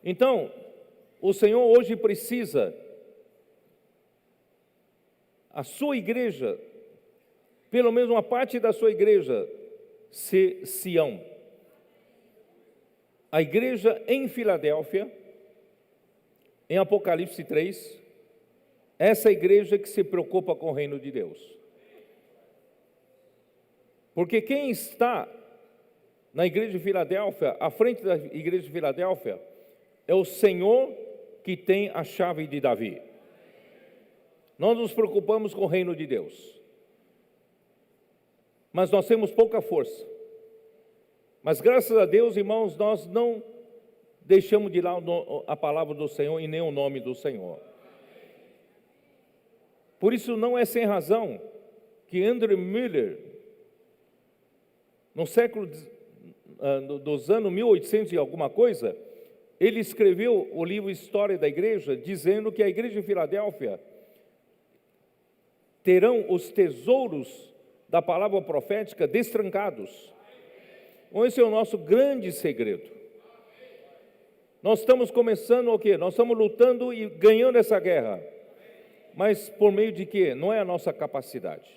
Então, o Senhor hoje precisa, a sua igreja, pelo menos uma parte da sua igreja, ser Sião. A igreja em Filadélfia, em Apocalipse 3, essa igreja que se preocupa com o reino de Deus. Porque quem está na igreja de Filadélfia, à frente da igreja de Filadélfia, é o Senhor que tem a chave de Davi. Nós nos preocupamos com o reino de Deus, mas nós temos pouca força. Mas graças a Deus, irmãos, nós não deixamos de lado a palavra do Senhor e nem o nome do Senhor. Por isso não é sem razão que Andrew Miller, no século dos anos 1800 e alguma coisa, ele escreveu o livro História da Igreja, dizendo que a igreja de Filadélfia terão os tesouros da palavra profética destrancados. Então, esse é o nosso grande segredo. Nós estamos começando o quê? Nós estamos lutando e ganhando essa guerra. Mas por meio de quê? Não é a nossa capacidade.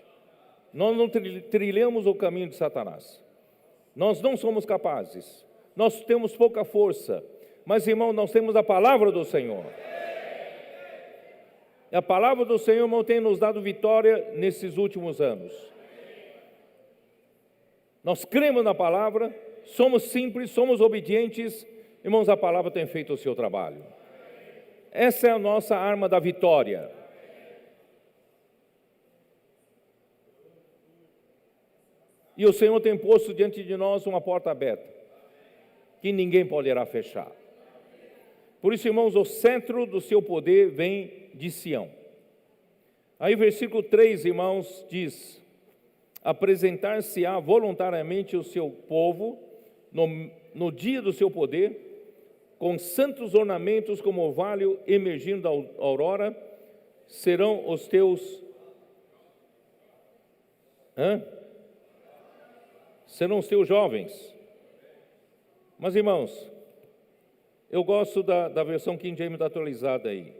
Nós não trilhamos o caminho de Satanás. Nós não somos capazes. Nós temos pouca força. Mas, irmão, nós temos a palavra do Senhor. A palavra do Senhor, irmão, tem nos dado vitória nesses últimos anos. Nós cremos na palavra, somos simples, somos obedientes. Irmãos, a palavra tem feito o seu trabalho. Essa é a nossa arma da vitória. E o Senhor tem posto diante de nós uma porta aberta, que ninguém poderá fechar. Por isso, irmãos, o centro do seu poder vem de Sião. Aí versículo 3, irmãos, diz: apresentar-se-á voluntariamente o seu povo no dia do seu poder, com santos ornamentos como orvalho emergindo da aurora, serão os teus... Serão os teus jovens. Mas, irmãos, eu gosto da versão King James atualizada aí.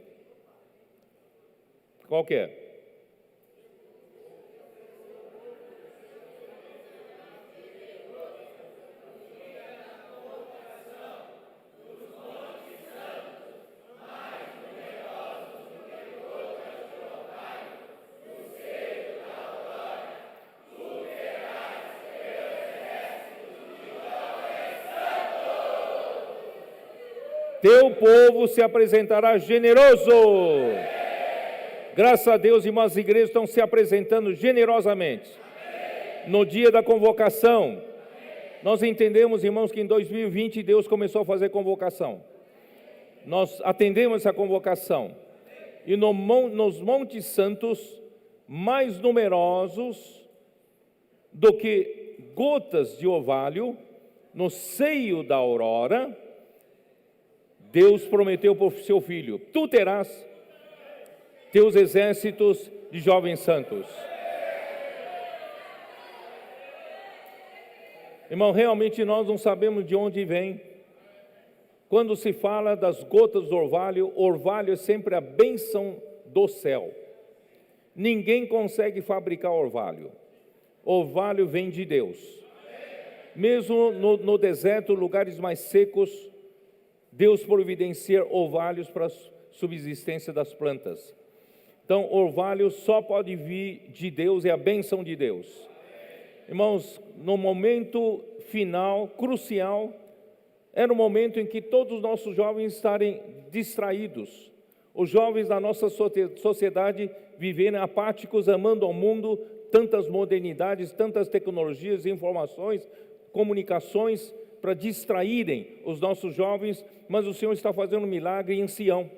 Qual que é? Teu povo se apresentará generoso. Graças a Deus, irmãs, as igrejas estão se apresentando generosamente. No dia da convocação, nós entendemos, irmãos, que em 2020 Deus começou a fazer convocação. Nós atendemos essa convocação. E nos montes santos, mais numerosos do que gotas de orvalho, no seio da aurora, Deus prometeu por seu filho: tu terás teus exércitos de jovens santos. Irmão, realmente nós não sabemos de onde vem. Quando se fala das gotas do orvalho é sempre a bênção do céu. Ninguém consegue fabricar orvalho. Orvalho vem de Deus. Mesmo no deserto, lugares mais secos, Deus providencia orvalhos para a subsistência das plantas. Então, orvalho só pode vir de Deus, é a bênção de Deus. Irmãos, no momento final, crucial, era o momento em que todos os nossos jovens estarem distraídos. Os jovens da nossa sociedade viverem apáticos, amando ao mundo, tantas modernidades, tantas tecnologias, informações, comunicações, para distraírem os nossos jovens, mas o Senhor está fazendo um milagre em Sião.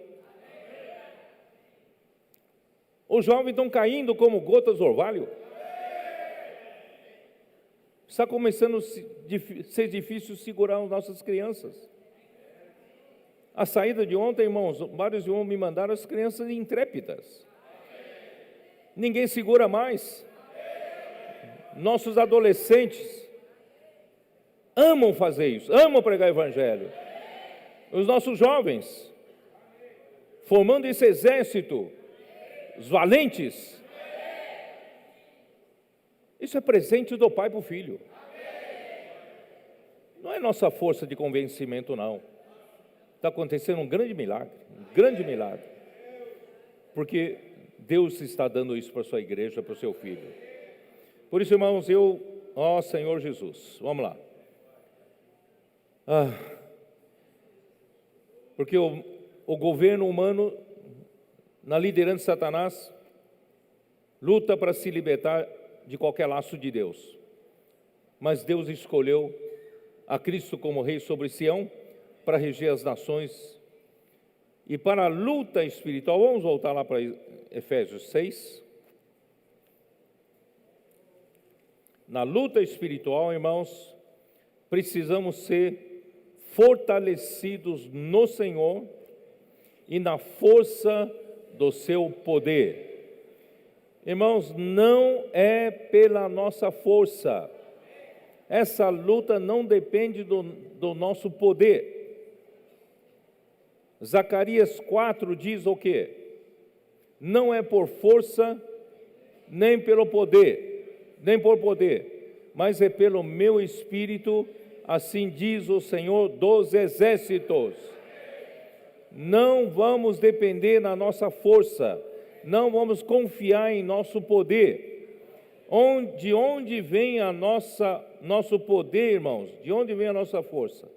Os jovens estão caindo como gotas de orvalho. Está começando a ser difícil segurar as nossas crianças. A saída de ontem, irmãos, vários irmãos me mandaram as crianças intrépidas. Ninguém segura mais. Nossos adolescentes amam fazer isso, amam pregar o evangelho. Os nossos jovens. formando esse exército, os valentes. Isso é presente do Pai para o Filho. Não é nossa força de convencimento, não. Está acontecendo um grande milagre, porque Deus está dando isso para a sua igreja, para o seu filho. Por isso, irmãos, ó Senhor Jesus, vamos lá. Porque o governo humano, na liderança de Satanás, luta para se libertar de qualquer laço de Deus. Mas Deus escolheu a Cristo como rei sobre Sião para reger as nações. E para a luta espiritual, vamos voltar lá para Efésios 6. Na luta espiritual, irmãos, precisamos ser fortalecidos no Senhor e na força do seu poder. Irmãos, não é pela nossa força. Essa luta não depende do nosso poder. Zacarias 4 diz o quê? Não é por força, nem pelo poder, mas é pelo meu Espírito, assim diz o Senhor dos Exércitos. Não vamos depender da nossa força, não vamos confiar em nosso poder. De onde vem nosso poder, irmãos? De onde vem a nossa força?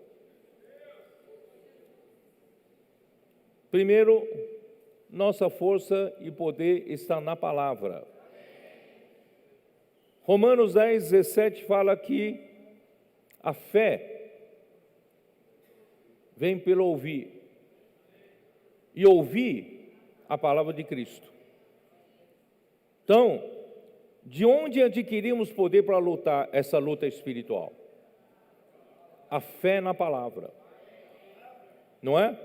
Primeiro, nossa força e poder está na palavra. Romanos 10, 17 fala que a fé vem pelo ouvir, e ouvir a palavra de Cristo. Então, de onde adquirimos poder para lutar essa luta espiritual? A fé na palavra, não é?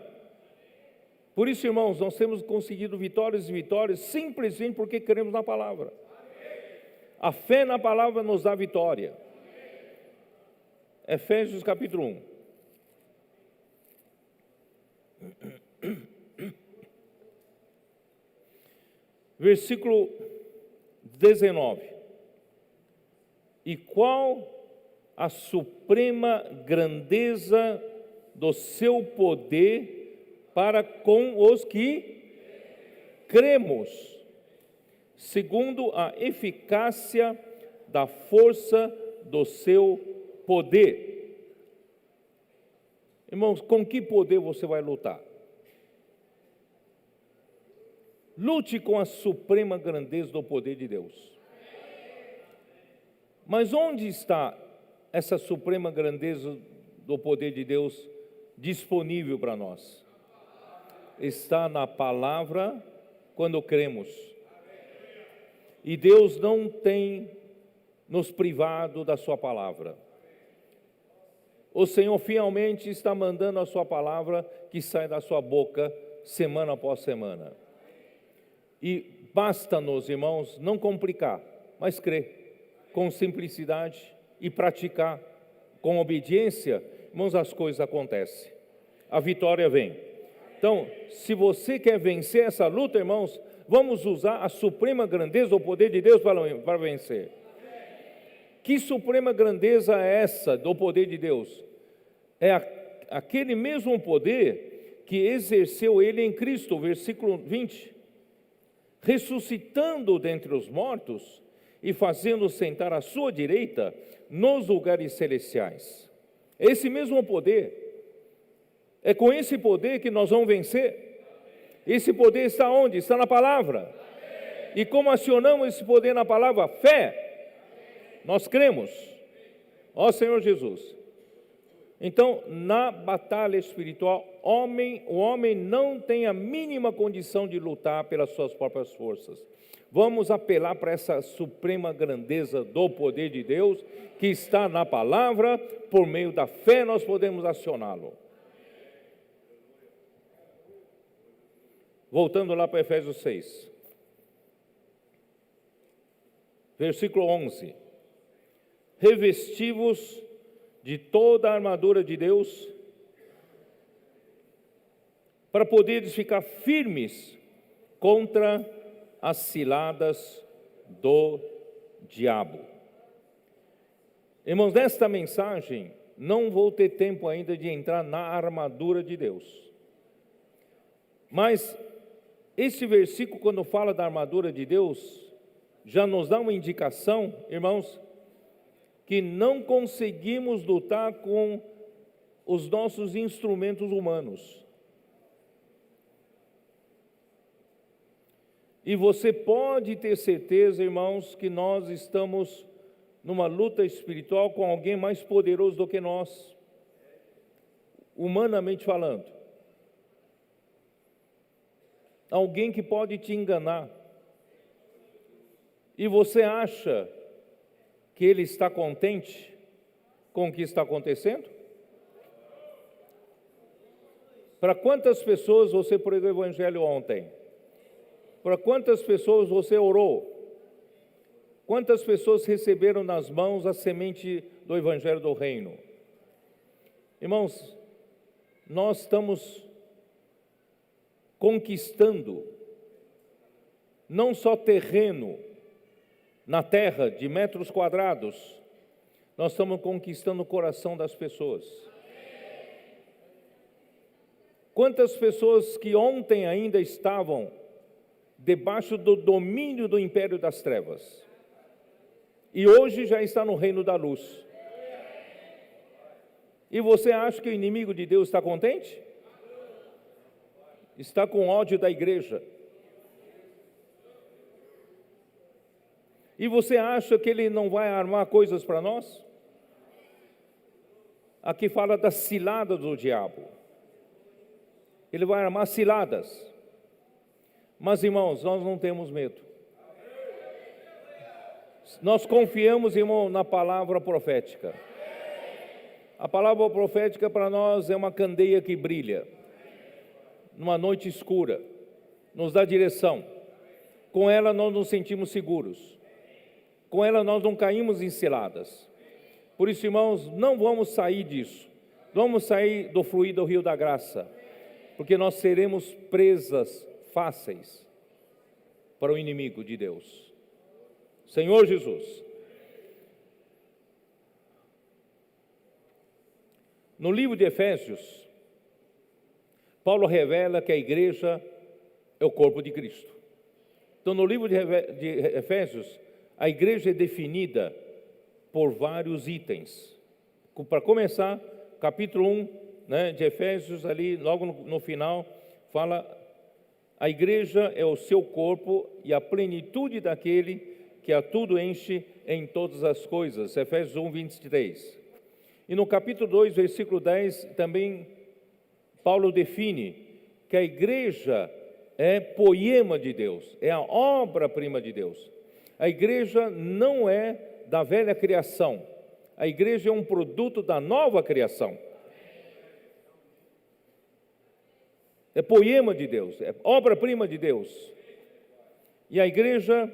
Por isso, irmãos, nós temos conseguido vitórias e vitórias simplesmente porque cremos na palavra. A fé na palavra nos dá vitória. Efésios capítulo 1. Versículo 19. E qual a suprema grandeza do seu poder para com os que cremos, segundo a eficácia da força do seu poder. Irmãos, com que poder você vai lutar? Lute com a suprema grandeza do poder de Deus. Mas onde está essa suprema grandeza do poder de Deus disponível para nós? Está na palavra quando cremos. E Deus não tem nos privado da sua palavra. O Senhor fielmente está mandando a sua palavra que sai da sua boca semana após semana. E basta-nos, irmãos, não complicar, mas crer com simplicidade e praticar com obediência, irmãos, as coisas acontecem. A vitória vem. Então, se você quer vencer essa luta, irmãos, vamos usar a suprema grandeza do poder de Deus para vencer. Que suprema grandeza é essa do poder de Deus? É aquele mesmo poder que exerceu ele em Cristo, versículo 20. Ressuscitando dentre os mortos e fazendo sentar à sua direita nos lugares celestiais. Esse mesmo poder, é com esse poder que nós vamos vencer. Esse poder está onde? Está na palavra. E como acionamos esse poder na palavra? Fé. Nós cremos. Ó Senhor Jesus. Então, na batalha espiritual, o homem não tem a mínima condição de lutar pelas suas próprias forças. Vamos apelar para essa suprema grandeza do poder de Deus, que está na palavra, por meio da fé nós podemos acioná-lo. Voltando lá para Efésios 6, versículo 11. Revesti-vos de toda a armadura de Deus, para poderes ficar firmes contra as ciladas do diabo. Irmãos, nesta mensagem, não vou ter tempo ainda de entrar na armadura de Deus. Mas esse versículo, quando fala da armadura de Deus, já nos dá uma indicação, irmãos, que não conseguimos lutar com os nossos instrumentos humanos. E você pode ter certeza, irmãos, que nós estamos numa luta espiritual com alguém mais poderoso do que nós, humanamente falando. Alguém que pode te enganar. E você acha que ele está contente com o que está acontecendo? Para quantas pessoas você pregou o evangelho ontem? Para quantas pessoas você orou? Quantas pessoas receberam nas mãos a semente do evangelho do reino? Irmãos, nós estamos conquistando não só terreno na terra de metros quadrados, nós estamos conquistando o coração das pessoas. Quantas pessoas que ontem ainda estavam debaixo do domínio do império das trevas e hoje já está no reino da luz. E você acha que o inimigo de Deus está contente? Está com ódio da igreja. E você acha que ele não vai armar coisas para nós? Aqui fala da cilada do diabo. Ele vai armar ciladas. Mas, irmãos, nós não temos medo. Nós confiamos, irmão, na palavra profética. A palavra profética para nós é uma candeia que brilha numa noite escura, nos dá direção. Com ela nós nos sentimos seguros. Com ela nós não caímos em ciladas. Por isso, irmãos, não vamos sair disso. Vamos sair do fluir do rio da graça, porque nós seremos presas fáceis para o inimigo de Deus. Senhor Jesus. No livro de Efésios, Paulo revela que a igreja é o corpo de Cristo. Então, no livro de Efésios, a igreja é definida por vários itens. Para começar, capítulo 1, de Efésios, ali logo no final, fala: a igreja é o seu corpo e a plenitude daquele que a tudo enche em todas as coisas. Efésios 1, 23. E no capítulo 2, versículo 10, também Paulo define que a igreja é poema de Deus, é a obra-prima de Deus. A igreja não é da velha criação, a igreja é um produto da nova criação. É poema de Deus, é obra-prima de Deus. E a igreja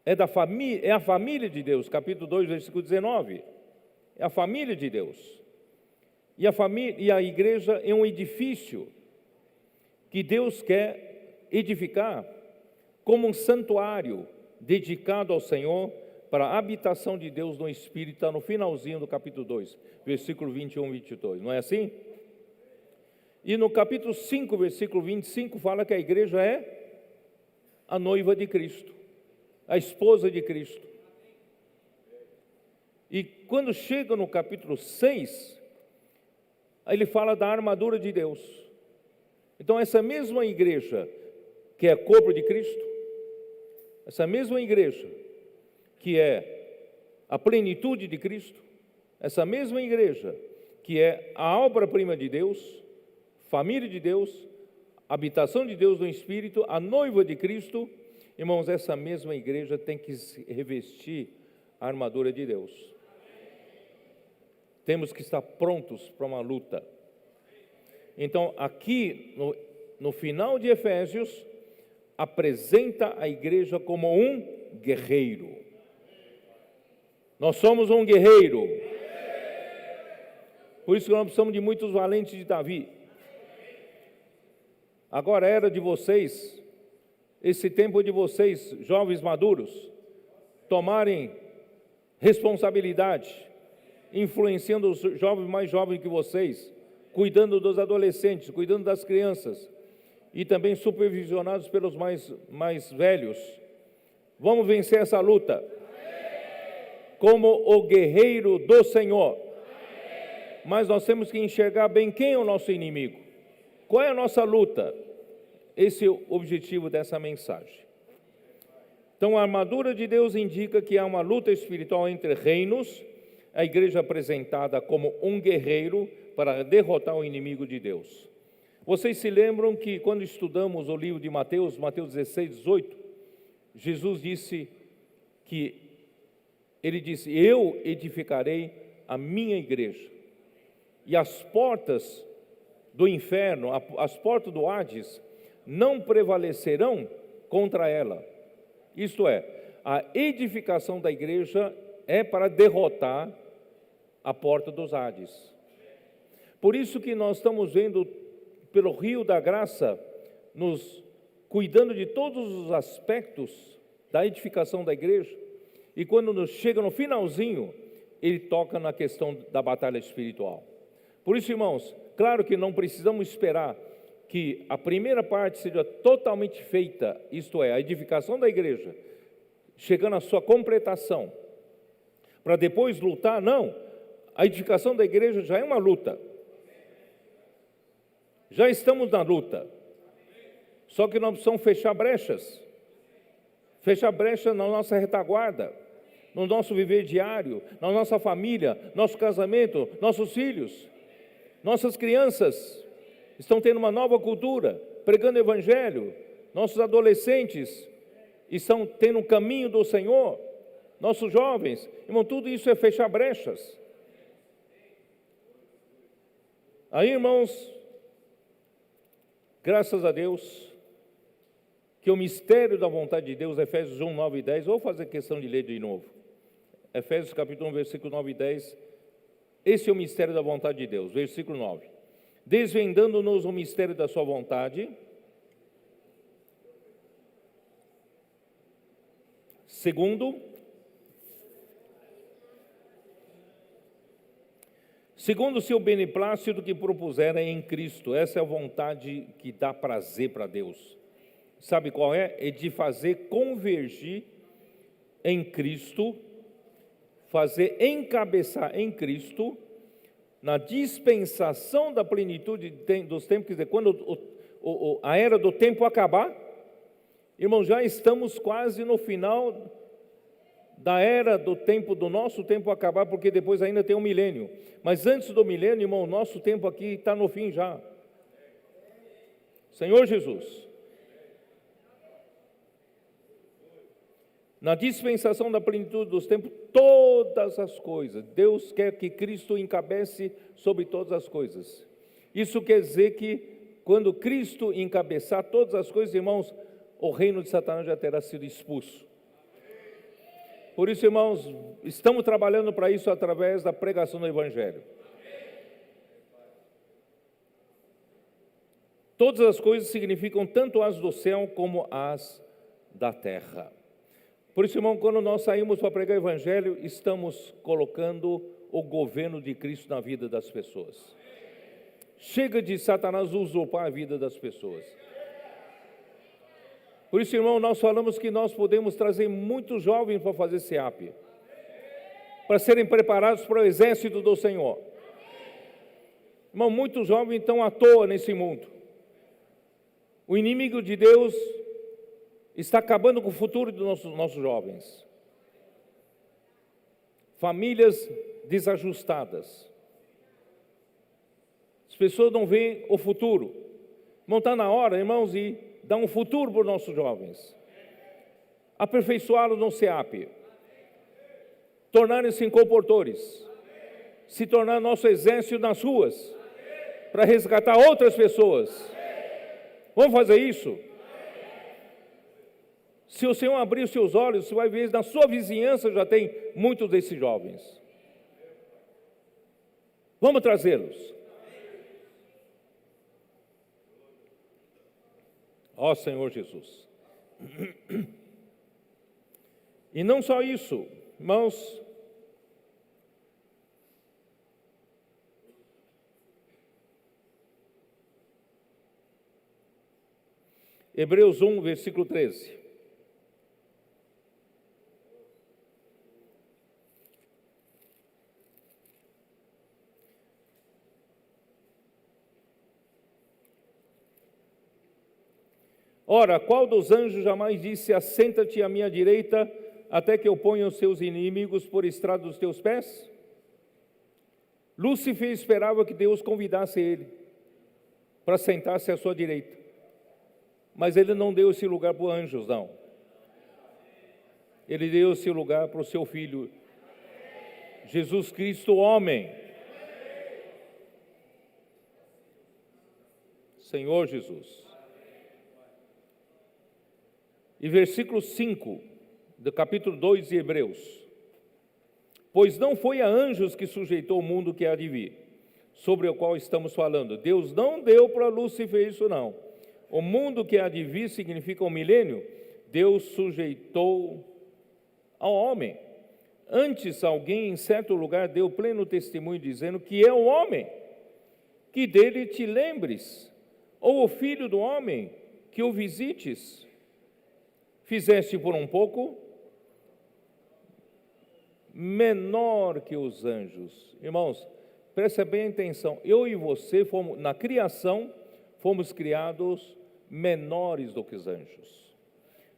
é a família de Deus, capítulo 2, versículo 19. É a família de Deus. E a igreja é um edifício que Deus quer edificar como um santuário dedicado ao Senhor para a habitação de Deus no Espírito. Está no finalzinho do capítulo 2, versículo 21 e 22. Não é assim? E no capítulo 5, versículo 25, fala que a igreja é a noiva de Cristo, a esposa de Cristo. E quando chega no capítulo 6, ele fala da armadura de Deus. Então, essa mesma igreja que é corpo de Cristo, essa mesma igreja que é a plenitude de Cristo, essa mesma igreja que é a obra-prima de Deus, família de Deus, habitação de Deus no Espírito, a noiva de Cristo, irmãos, essa mesma igreja tem que revestir a armadura de Deus. Temos que estar prontos para uma luta. Então, aqui, no final de Efésios, apresenta a igreja como um guerreiro. Nós somos um guerreiro. Por isso que nós precisamos de muitos valentes de Davi. Agora era de vocês, esse tempo de vocês, jovens maduros, tomarem responsabilidade, influenciando os jovens mais jovens que vocês, cuidando dos adolescentes, cuidando das crianças e também supervisionados pelos mais velhos. Vamos vencer essa luta como o guerreiro do Senhor. Mas nós temos que enxergar bem quem é o nosso inimigo. Qual é a nossa luta? Esse é o objetivo dessa mensagem. Então, a armadura de Deus indica que há uma luta espiritual entre reinos, a igreja apresentada como um guerreiro para derrotar o inimigo de Deus. Vocês se lembram que quando estudamos o livro de Mateus, Mateus 16, 18, Jesus disse que, ele disse, eu edificarei a minha igreja, e as portas do inferno, as portas do Hades, não prevalecerão contra ela. Isto é, a edificação da igreja é para derrotar a porta dos Hades. Por isso que nós estamos vendo pelo rio da graça, nos cuidando de todos os aspectos da edificação da igreja, e quando nos chega no finalzinho, ele toca na questão da batalha espiritual. Por isso, irmãos, claro que não precisamos esperar que a primeira parte seja totalmente feita, isto é, a edificação da igreja, chegando à sua completação, para depois lutar. Não, a edificação da igreja já é uma luta, já estamos na luta, só que nós precisamos fechar brechas na nossa retaguarda, no nosso viver diário, na nossa família, nosso casamento, nossos filhos, nossas crianças estão tendo uma nova cultura, pregando o evangelho, nossos adolescentes estão tendo um caminho do Senhor, nossos jovens, irmão, tudo isso é fechar brechas. Aí, irmãos, graças a Deus, que o mistério da vontade de Deus, Efésios 1, 9 e 10, vou fazer questão de ler de novo. Efésios capítulo 1, versículo 9 e 10, esse é o mistério da vontade de Deus, versículo 9. Desvendando-nos o mistério da sua vontade, segundo o seu beneplácito que propuseram em Cristo. Essa é a vontade que dá prazer para Deus. Sabe qual é? É de fazer convergir em Cristo, fazer encabeçar em Cristo, na dispensação da plenitude dos tempos, quer dizer, quando a era do tempo acabar, irmão, já estamos quase no final da era do tempo, do nosso tempo acabar, porque depois ainda tem um milênio. Mas antes do milênio, irmão, nosso tempo aqui está no fim já. Senhor Jesus. Na dispensação da plenitude dos tempos, todas as coisas. Deus quer que Cristo encabece sobre todas as coisas. Isso quer dizer que quando Cristo encabeçar todas as coisas, irmãos, o reino de Satanás já terá sido expulso. Por isso, irmãos, estamos trabalhando para isso através da pregação do Evangelho. Todas as coisas significam tanto as do céu como as da terra. Por isso, irmão, quando nós saímos para pregar o Evangelho, estamos colocando o governo de Cristo na vida das pessoas. Chega de Satanás usurpar a vida das pessoas. Por isso, irmão, nós falamos que nós podemos trazer muitos jovens para fazer SEAP, para serem preparados para o exército do Senhor. Irmão, muitos jovens estão à toa nesse mundo. O inimigo de Deus está acabando com o futuro dos nossos jovens. Famílias desajustadas. As pessoas não veem o futuro. Não está na hora, irmãos, de dar um futuro para os nossos jovens. Aperfeiçoá-los no SEAP. Tornarem-se em comportores. Se tornar nosso exército nas ruas. Para resgatar outras pessoas. Vamos fazer isso? Se o Senhor abrir os seus olhos, você vai ver, na sua vizinhança já tem muitos desses jovens. Vamos trazê-los. Ó Senhor Jesus. E não só isso, irmãos, Hebreus 1, versículo 13. Ora, qual dos anjos jamais disse: assenta-te à minha direita, até que eu ponha os seus inimigos por estrado dos teus pés? Lúcifer esperava que Deus convidasse ele para sentar-se à sua direita. Mas ele não deu esse lugar para os anjos, não. Ele deu esse lugar para o seu Filho, Jesus Cristo, homem. Senhor Jesus. E versículo 5, do capítulo 2 de Hebreus. Pois não foi a anjos que sujeitou o mundo que há de vir, sobre o qual estamos falando. Deus não deu para Lúcifer isso, não. O mundo que há de vir significa um milênio. Deus sujeitou ao homem. Antes, alguém em certo lugar deu pleno testemunho, dizendo que é o homem, que dele te lembres, ou o filho do homem, que o visites. Fizeste por um pouco menor que os anjos. Irmãos, presta bem atenção. Eu e você, na criação, fomos criados menores do que os anjos.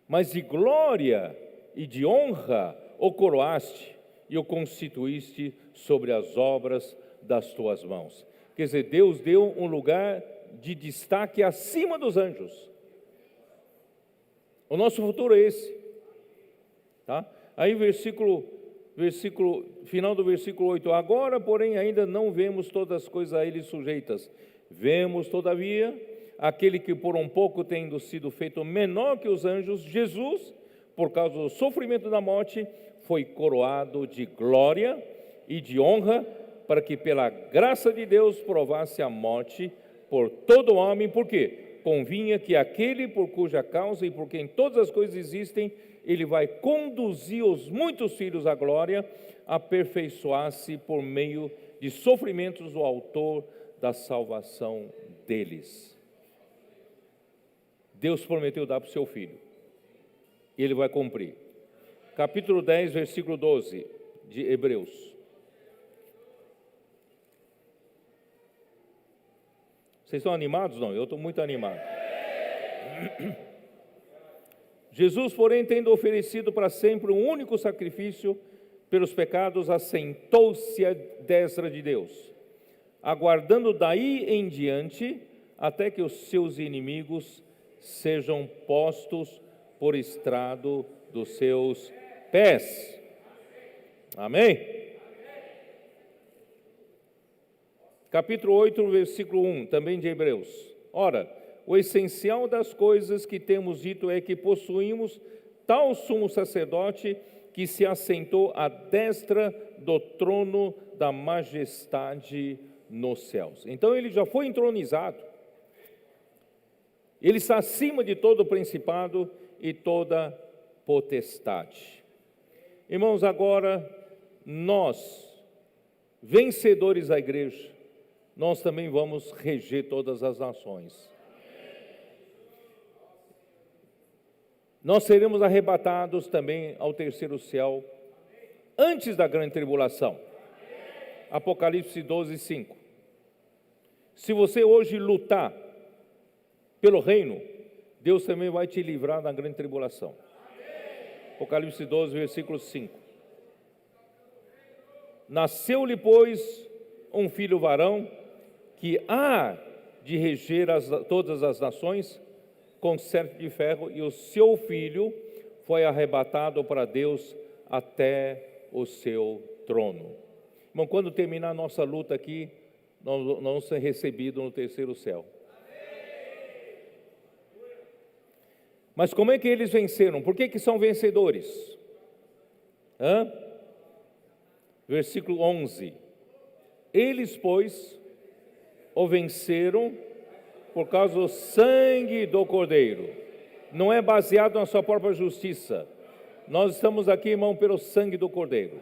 Mas de glória e de honra o coroaste e o constituíste sobre as obras das tuas mãos. Quer dizer, Deus deu um lugar de destaque acima dos anjos. O nosso futuro é esse, tá? Aí final do versículo 8, agora, porém, ainda não vemos todas as coisas a ele sujeitas. Vemos, todavia, aquele que por um pouco tendo sido feito menor que os anjos, Jesus, por causa do sofrimento da morte, foi coroado de glória e de honra, para que pela graça de Deus provasse a morte por todo homem. Por quê? Convinha que aquele por cuja causa e por quem todas as coisas existem, ele vai conduzir os muitos filhos à glória, aperfeiçoar-se por meio de sofrimentos o autor da salvação deles. Deus prometeu dar para o seu filho, e ele vai cumprir. Capítulo 10, versículo 12 de Hebreus. Vocês estão animados? Não, eu estou muito animado. Jesus, porém, tendo oferecido para sempre um único sacrifício pelos pecados, assentou-se à destra de Deus, aguardando daí em diante até que os seus inimigos sejam postos por estrado dos seus pés. Amém? Capítulo 8, versículo 1, também de Hebreus. Ora, o essencial das coisas que temos dito é que possuímos tal sumo sacerdote que se assentou à destra do trono da majestade nos céus. Então ele já foi entronizado. Ele está acima de todo principado e toda potestade. Irmãos, agora nós, vencedores da igreja, nós também vamos reger todas as nações. Nós seremos arrebatados também ao terceiro céu, antes da grande tribulação. Apocalipse 12, 5. Se você hoje lutar pelo reino, Deus também vai te livrar da grande tribulação. Apocalipse 12, versículo 5. Nasceu-lhe, pois, um filho varão, que há de reger todas as nações com cetro de ferro, e o seu filho foi arrebatado para Deus até o seu trono. Irmão, quando terminar a nossa luta aqui, nós vamos ser recebidos no terceiro céu. Mas como é que eles venceram? Por que são vencedores? Versículo 11. Eles, pois, o venceram por causa do sangue do Cordeiro. Não é baseado na sua própria justiça. Nós estamos aqui, irmão, pelo sangue do Cordeiro.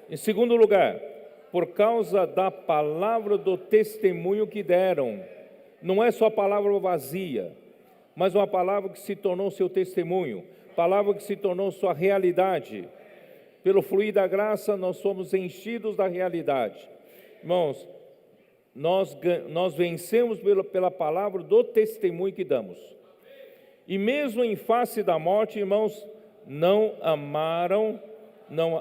Em segundo lugar, por causa da palavra do testemunho que deram. Não é só palavra vazia, mas uma palavra que se tornou seu testemunho, palavra que se tornou sua realidade. Pelo fluir da graça, nós somos enchidos da realidade. Irmãos, nós vencemos pela palavra do testemunho que damos. E mesmo em face da morte, irmãos, não amaram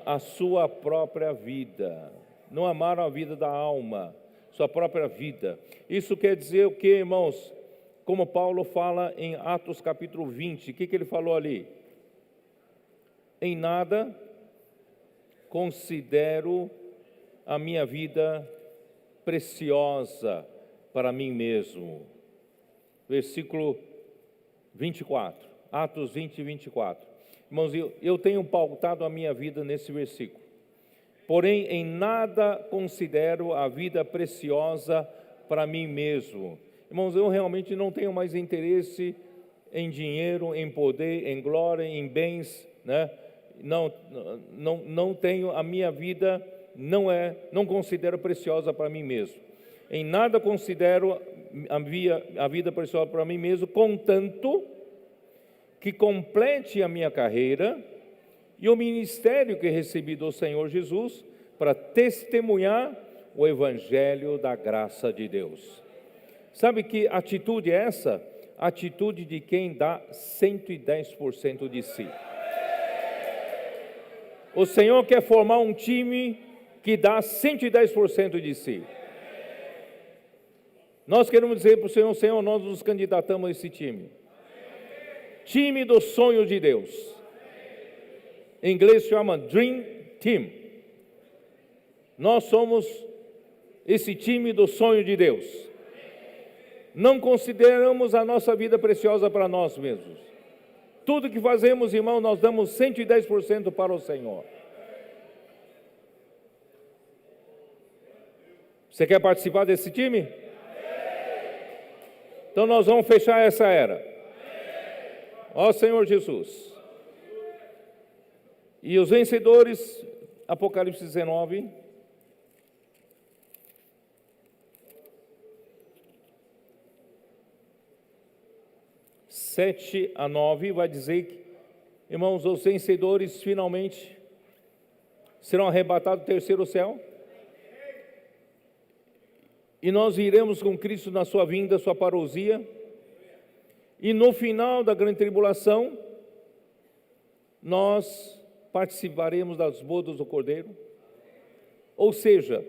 a sua própria vida. Não amaram a vida da alma, sua própria vida. Isso quer dizer o que, irmãos? Como Paulo fala em Atos capítulo 20, o que ele falou ali? Em nada considero a minha vida preciosa para mim mesmo. Versículo 24, Atos 20, 24. Irmãos, eu tenho pautado a minha vida nesse versículo. Porém, em nada considero a vida preciosa para mim mesmo. Irmãos, eu realmente não tenho mais interesse em dinheiro, em poder, em glória, em bens, né? Não tenho, a minha vida não considero preciosa para mim mesmo. Em nada considero a vida preciosa para mim mesmo, contanto que complete a minha carreira e o ministério que recebi do Senhor Jesus para testemunhar o Evangelho da graça de Deus. Sabe que atitude é essa? Atitude de quem dá 110% de si. O Senhor quer formar um time que dá 110% de si. Nós queremos dizer para o Senhor, Senhor, nós nos candidatamos a esse time. Time do sonho de Deus. Em inglês se chama Dream Team. Nós somos esse time do sonho de Deus. Não consideramos a nossa vida preciosa para nós mesmos. Tudo que fazemos, irmão, nós damos 110% para o Senhor. Você quer participar desse time? Então nós vamos fechar essa era. Ó Senhor Jesus. E os vencedores, Apocalipse 19. (7 a 9) vai dizer que, irmãos, os vencedores finalmente serão arrebatados do terceiro céu. E nós iremos com Cristo na sua vinda, sua parousia. E no final da grande tribulação, nós participaremos das bodas do Cordeiro. Ou seja,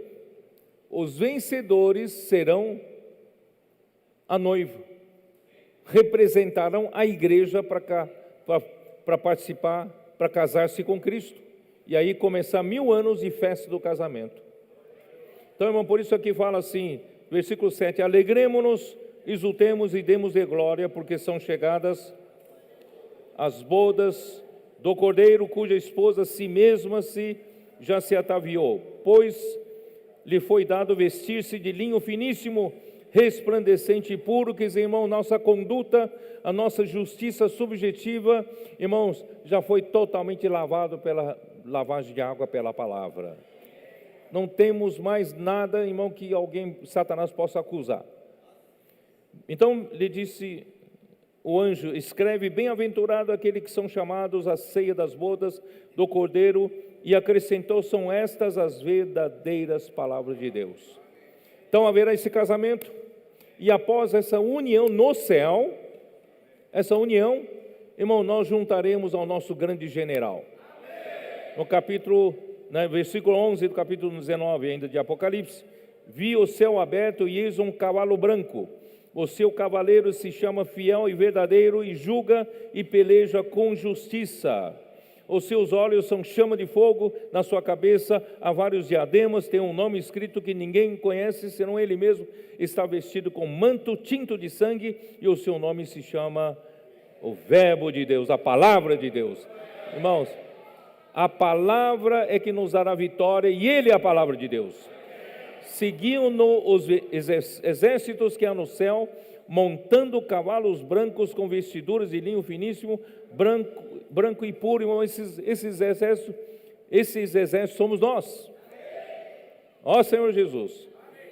os vencedores serão a noiva. Representarão a igreja para participar, para casar-se com Cristo. E aí começar 1000 anos de festa do casamento. Então, irmão, por isso aqui fala assim, versículo 7, alegremo-nos, exultemos e demos de glória, porque são chegadas as bodas do Cordeiro, cuja esposa si mesma já se ataviou, pois lhe foi dado vestir-se de linho finíssimo, resplandecente e puro, que, irmão, nossa conduta, a nossa justiça subjetiva, irmãos, já foi totalmente lavado pela lavagem de água pela palavra. Não temos mais nada, irmão, que Satanás possa acusar. Então lhe disse o anjo, escreve, bem-aventurado aquele que são chamados à ceia das bodas do Cordeiro, e acrescentou, são estas as verdadeiras palavras de Deus. Então haverá esse casamento, e após essa união no céu, essa união, irmão, nós juntaremos ao nosso grande general. No capítulo, versículo 11 do capítulo 19 ainda de Apocalipse, vi o céu aberto e eis um cavalo branco. O seu cavaleiro se chama Fiel e Verdadeiro e julga e peleja com justiça. Os seus olhos são chama de fogo, na sua cabeça há vários diademas, tem um nome escrito que ninguém conhece, senão ele mesmo, está vestido com manto tinto de sangue, e o seu nome se chama o Verbo de Deus, a Palavra de Deus. Irmãos, a palavra é que nos dará vitória, e ele é a palavra de Deus. Seguiam-no os exércitos que há no céu, montando cavalos brancos com vestiduras de linho finíssimo, branco e puro. Irmão, esses exércitos somos nós. Ó Senhor Jesus.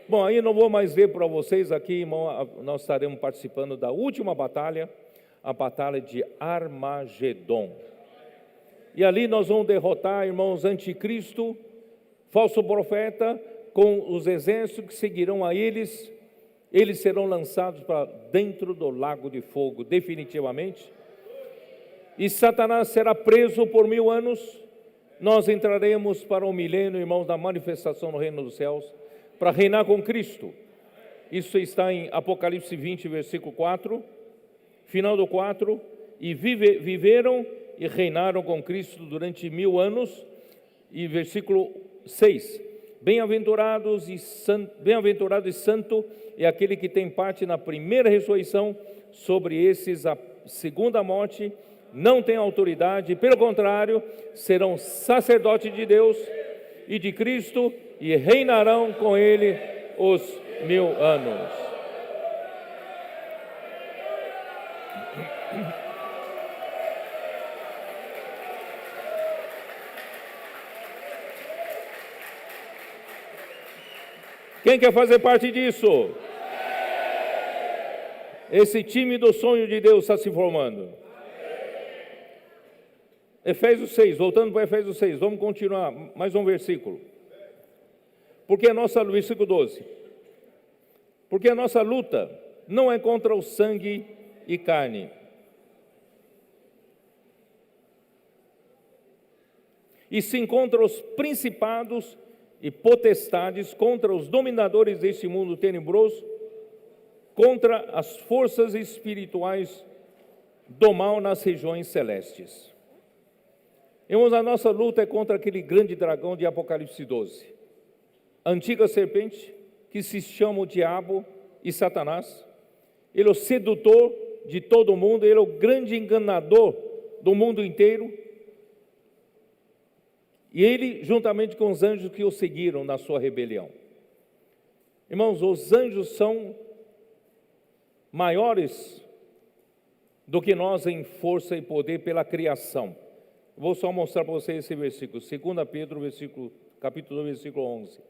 Bom, aí não vou mais ler para vocês aqui, irmão, nós estaremos participando da última batalha, a batalha de Armagedon. E ali nós vamos derrotar, irmãos, anticristo, falso profeta, com os exércitos que seguirão a eles. Eles serão lançados para dentro do lago de fogo, definitivamente. E Satanás será preso por 1000 anos. Nós entraremos para o milênio, irmãos, da manifestação no reino dos céus, para reinar com Cristo. Isso está em Apocalipse 20, versículo 4, final do 4. E viveram e reinaram com Cristo durante 1000 anos. E versículo 6. Bem-aventurado e santo é aquele que tem parte na primeira ressurreição. Sobre esses a segunda morte não tem autoridade, pelo contrário, serão sacerdotes de Deus e de Cristo e reinarão com ele os 1000 anos. Quem quer fazer parte disso? Esse time do sonho de Deus está se formando. Efésios 6, voltando para Efésios 6, vamos continuar, mais um versículo. Versículo 12. Porque a nossa luta não é contra o sangue e carne, e sim contra os principados e potestades, contra os dominadores deste mundo tenebroso, contra as forças espirituais do mal nas regiões celestes. Irmãos, a nossa luta é contra aquele grande dragão de Apocalipse 12, a antiga serpente que se chama o diabo e Satanás. Ele é o sedutor de todo mundo, ele é o grande enganador do mundo inteiro. E ele, juntamente com os anjos que o seguiram na sua rebelião. Irmãos, os anjos são maiores do que nós em força e poder pela criação. Vou só mostrar para vocês esse versículo, 2 Pedro, capítulo 2, versículo 11.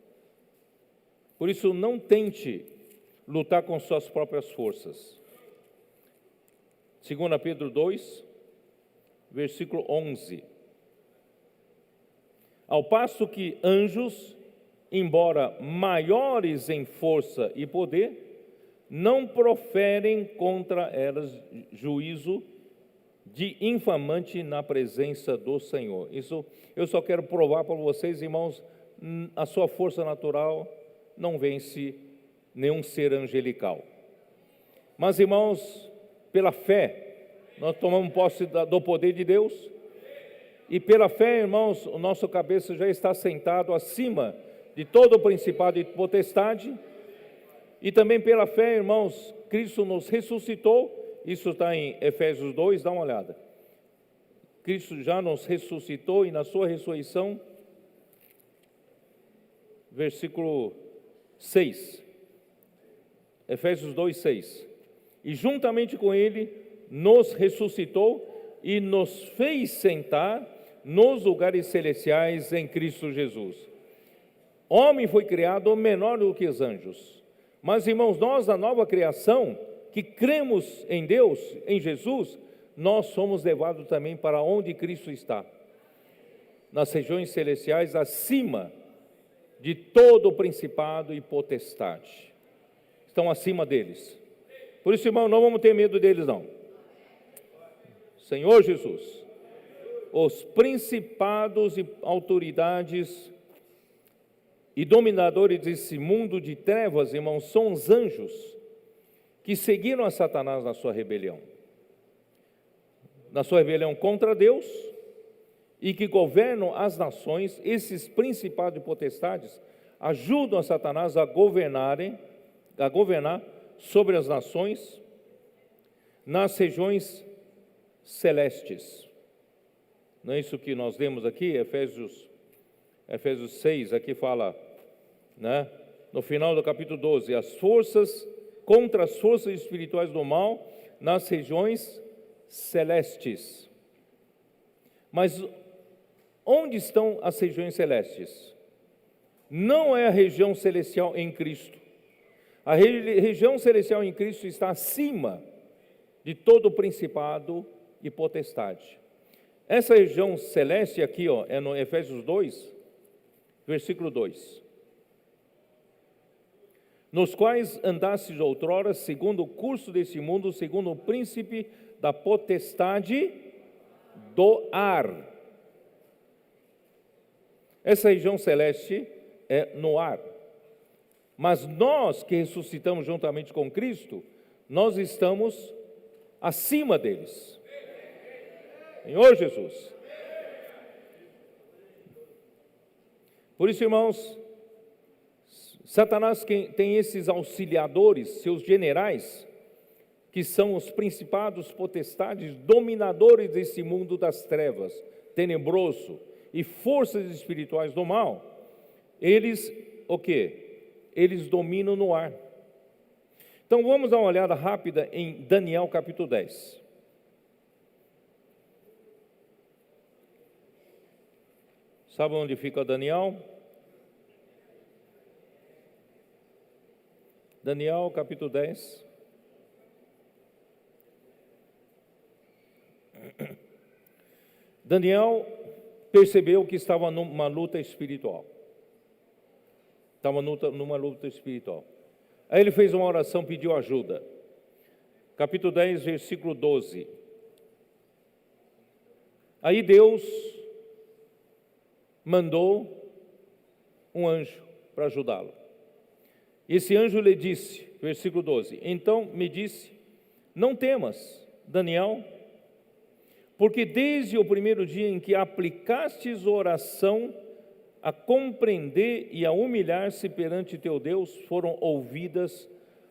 Por isso, não tente lutar com suas próprias forças. 2 Pedro 2, versículo 11. Ao passo que anjos, embora maiores em força e poder, não proferem contra elas juízo de infamante na presença do Senhor. Isso eu só quero provar para vocês, irmãos, a sua força natural não vence nenhum ser angelical. Mas, irmãos, pela fé, nós tomamos posse do poder de Deus. E pela fé, irmãos, o nosso cabeça já está sentado acima de todo o principado e potestade. E também pela fé, irmãos, Cristo nos ressuscitou. Isso está em Efésios 2, dá uma olhada. Cristo já nos ressuscitou e na sua ressurreição, versículo 6. Efésios 2, 6. E juntamente com ele nos ressuscitou e nos fez sentar nos lugares celestiais em Cristo Jesus. Homem foi criado menor do que os anjos. Mas, irmãos, nós, a nova criação, que cremos em Deus, em Jesus, nós somos levados também para onde Cristo está, nas regiões celestiais, acima de todo o principado e potestade. Estão acima deles. Por isso, irmão, não vamos ter medo deles, não. Senhor Jesus, os principados e autoridades e dominadores desse mundo de trevas, irmãos, são os anjos que seguiram a Satanás na sua rebelião contra Deus, e que governam as nações. Esses principados e potestades ajudam a Satanás a governar sobre as nações nas regiões celestes. Não é isso que nós lemos aqui, Efésios 6, aqui fala, né? no final do capítulo 12, contra as forças espirituais do mal nas regiões celestes. Mas onde estão as regiões celestes? Não é a região celestial em Cristo. A região celestial em Cristo está acima de todo principado e potestade. Essa região celeste aqui, é no Efésios 2, versículo 2. Nos quais andastes outrora, segundo o curso deste mundo, segundo o príncipe da potestade do ar. Essa região celeste é no ar. Mas nós que ressuscitamos juntamente com Cristo, nós estamos acima deles. Senhor Jesus. Por isso, irmãos, Satanás tem esses auxiliadores, seus generais, que são os principados, potestades, dominadores desse mundo das trevas, tenebroso, e forças espirituais do mal. Eles, o quê? Eles dominam no ar. Então vamos dar uma olhada rápida em Daniel capítulo 10. Sabe onde fica Daniel? Daniel capítulo 10. Daniel percebeu que estava numa luta espiritual. Estava numa luta espiritual. Aí ele fez uma oração, pediu ajuda. Capítulo 10, versículo 12. Aí Deus mandou um anjo para ajudá-lo. Esse anjo lhe disse, versículo 12, então me disse, não temas, Daniel, porque desde o primeiro dia em que aplicastes oração a compreender e a humilhar-se perante teu Deus, foram ouvidas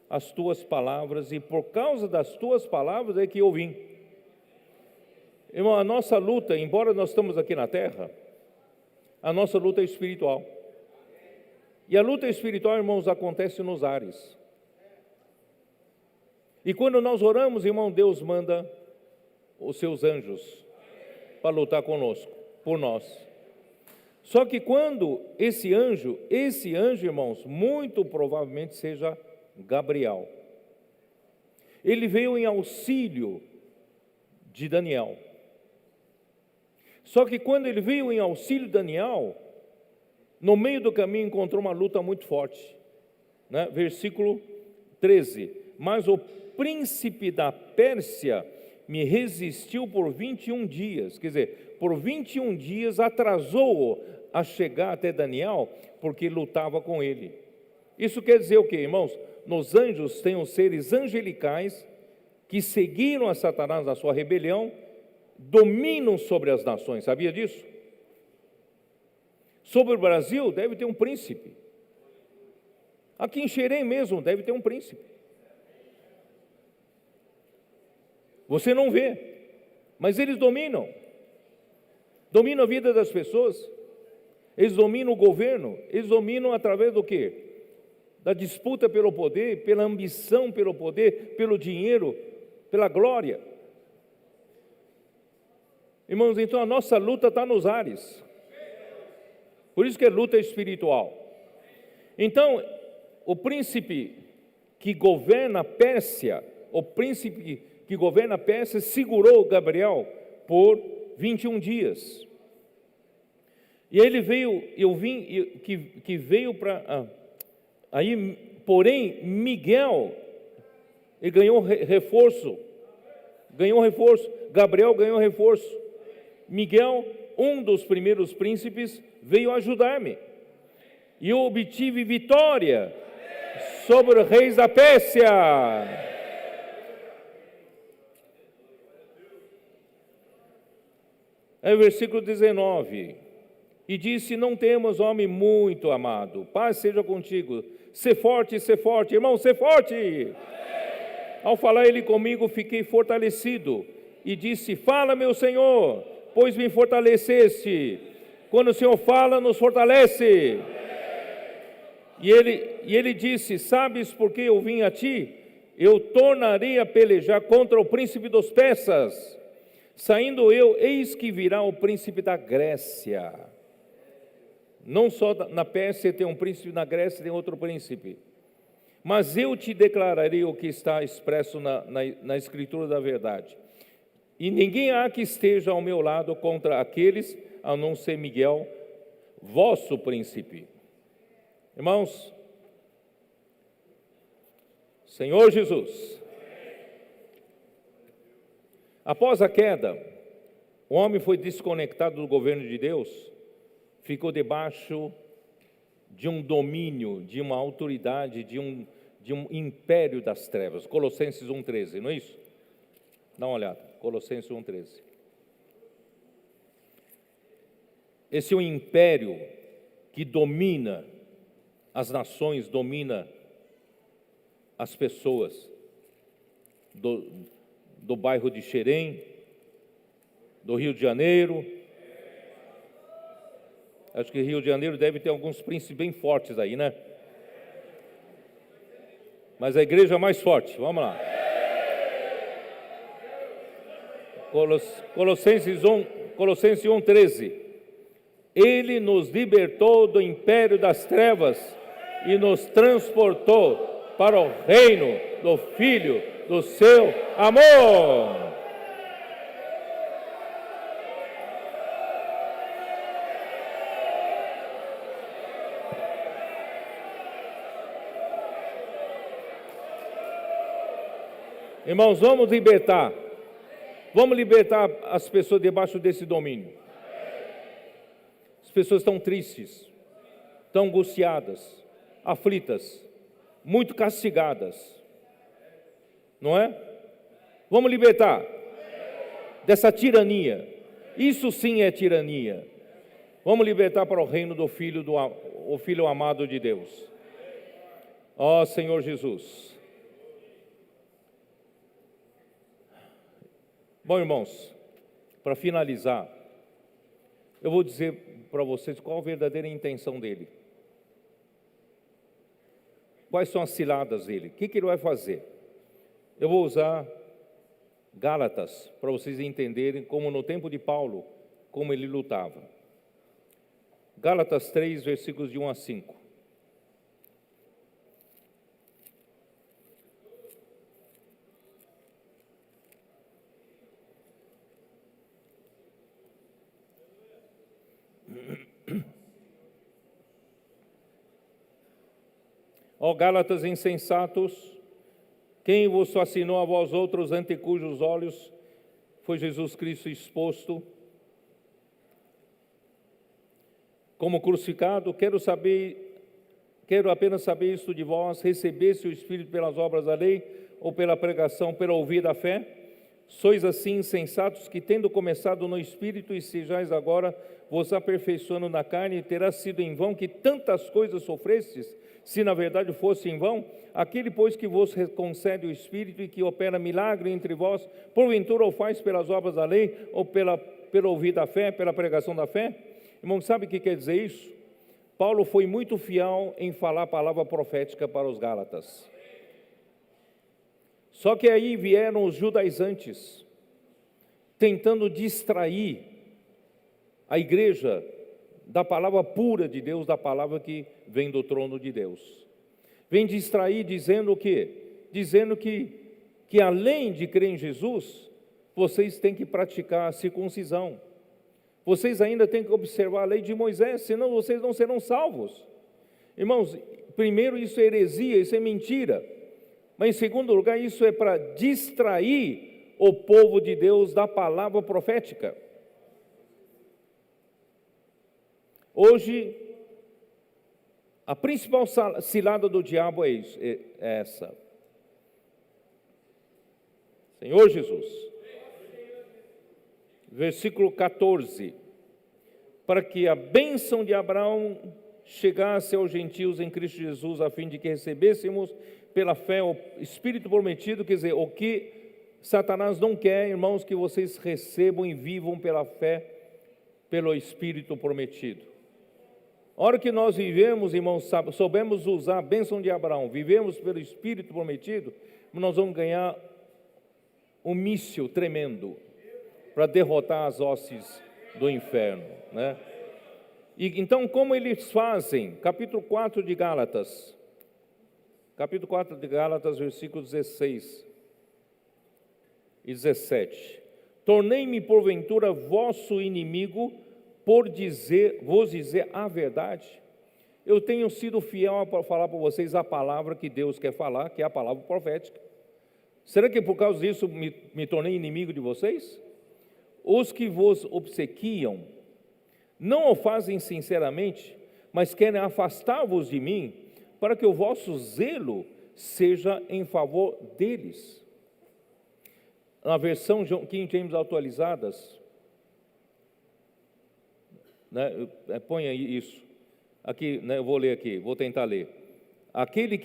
as tuas palavras, e por causa das tuas palavras é que eu vim. Irmão, a nossa luta, embora nós estamos aqui na terra, a nossa luta é espiritual. E a luta espiritual, irmãos, acontece nos ares. E quando nós oramos, irmão, Deus manda os seus anjos para lutar conosco, por nós. Só que quando esse anjo, irmãos, muito provavelmente seja Gabriel. Ele veio em auxílio de Daniel. Só que quando ele veio em auxílio de Daniel, no meio do caminho encontrou uma luta muito forte, né? Versículo 13, mas o príncipe da Pérsia me resistiu por 21 dias, quer dizer, por 21 dias atrasou a chegar até Daniel, porque lutava com ele. Isso quer dizer o quê, irmãos? Nos anjos tem os seres angelicais que seguiram a Satanás na sua rebelião, dominam sobre as nações, sabia disso? Sobre o Brasil deve ter um príncipe. Aqui em Xerém mesmo deve ter um príncipe. Você não vê, mas eles dominam a vida das pessoas, eles dominam o governo, eles dominam através do quê? Da disputa pelo poder, pela ambição pelo poder, pelo dinheiro, pela glória. Irmãos, então a nossa luta está nos ares, por isso que é luta espiritual. Então, o príncipe que governa a Pérsia, segurou Gabriel por 21 dias. E ele veio, que veio para... aí, porém, Miguel, ele ganhou reforço. Gabriel ganhou reforço. Miguel, um dos primeiros príncipes, veio ajudar-me. E eu obtive vitória sobre os reis da Pérsia. É o versículo 19, e disse, não temas, homem muito amado, paz seja contigo, sê forte, irmão, sê forte. Ao falar ele comigo, fiquei fortalecido, e disse, fala meu Senhor, pois me fortaleceste. Quando o Senhor fala, nos fortalece. E ele disse: sabes por que eu vim a ti? Eu tornarei a pelejar contra o príncipe dos persas. Saindo eu, eis que virá o príncipe da Grécia. Não só na Pérsia tem um príncipe, na Grécia tem outro príncipe. Mas eu te declararei o que está expresso na Escritura da verdade. E ninguém há que esteja ao meu lado contra aqueles, a não ser Miguel, vosso príncipe. Irmãos, Senhor Jesus, após a queda, o homem foi desconectado do governo de Deus, ficou debaixo de um domínio, de uma autoridade, de um império das trevas. Colossenses 1,13, não é isso? Dá uma olhada, Colossenses 1,13. Esse é um império que domina as nações, domina as pessoas do bairro de Xerém, do Rio de Janeiro. Acho que Rio de Janeiro deve ter alguns príncipes bem fortes aí, né? Mas a igreja mais forte, vamos lá. Colossenses 1,13. Ele nos libertou do império das trevas e nos transportou para o reino do Filho do seu amor. Irmãos, vamos libertar as pessoas debaixo desse domínio. As pessoas estão tristes, estão angustiadas, aflitas, muito castigadas, não é? Vamos libertar dessa tirania. Isso sim é tirania. Vamos libertar para o reino do Filho, o Filho amado de Deus. Ó Senhor Jesus. Bom, irmãos, para finalizar, eu vou dizer para vocês qual a verdadeira intenção dele. Quais são as ciladas dele? O que ele vai fazer? Eu vou usar Gálatas para vocês entenderem como no tempo de Paulo, como ele lutava. Gálatas 3, versículos de 1 a 5. Ó Gálatas insensatos, quem vos fascinou a vós outros, ante cujos olhos foi Jesus Cristo exposto como crucificado? Quero apenas saber isto de vós: recebeste o Espírito pelas obras da lei ou pela pregação, pelo ouvir da fé? Sois assim insensatos, que tendo começado no Espírito e sejais agora vos aperfeiçoando na carne, terá sido em vão que tantas coisas sofrestes, se na verdade fosse em vão? Aquele, pois, que vos concede o Espírito e que opera milagre entre vós, porventura o faz pelas obras da lei ou pelo ouvir da fé, pela pregação da fé? Irmão, sabe o que quer dizer isso? Paulo foi muito fiel em falar a palavra profética para os Gálatas. Só que aí vieram os judaizantes, tentando distrair a igreja da palavra pura de Deus, da palavra que vem do trono de Deus. Vem distrair dizendo o quê? Dizendo que além de crer em Jesus, vocês têm que praticar a circuncisão. Vocês ainda têm que observar a lei de Moisés, senão vocês não serão salvos. Irmãos, primeiro, isso é heresia, isso é mentira. Mas em segundo lugar, isso é para distrair o povo de Deus da palavra profética. Hoje, a principal cilada do diabo é essa. Senhor Jesus. Versículo 14. Para que a bênção de Abraão chegasse aos gentios em Cristo Jesus, a fim de que recebêssemos pela fé o Espírito prometido. Quer dizer, o que Satanás não quer, irmãos, que vocês recebam e vivam pela fé, pelo Espírito prometido. A hora que nós vivemos, irmãos, soubemos usar a bênção de Abraão, vivemos pelo Espírito prometido, nós vamos ganhar um míssil tremendo para derrotar as hostes do inferno, né? E então, como eles fazem? Capítulo 4 de Gálatas, versículos 16 e 17. Tornei-me porventura vosso inimigo por vos dizer a verdade. Eu tenho sido fiel para falar para vocês a palavra que Deus quer falar, que é a palavra profética. Será que por causa disso me tornei inimigo de vocês? Os que vos obsequiam não o fazem sinceramente, mas querem afastar-vos de mim, para que o vosso zelo seja em favor deles. Na versão King James atualizadas, né, põe aí isso. Aqui, né, eu vou ler aqui, vou tentar ler. Aquele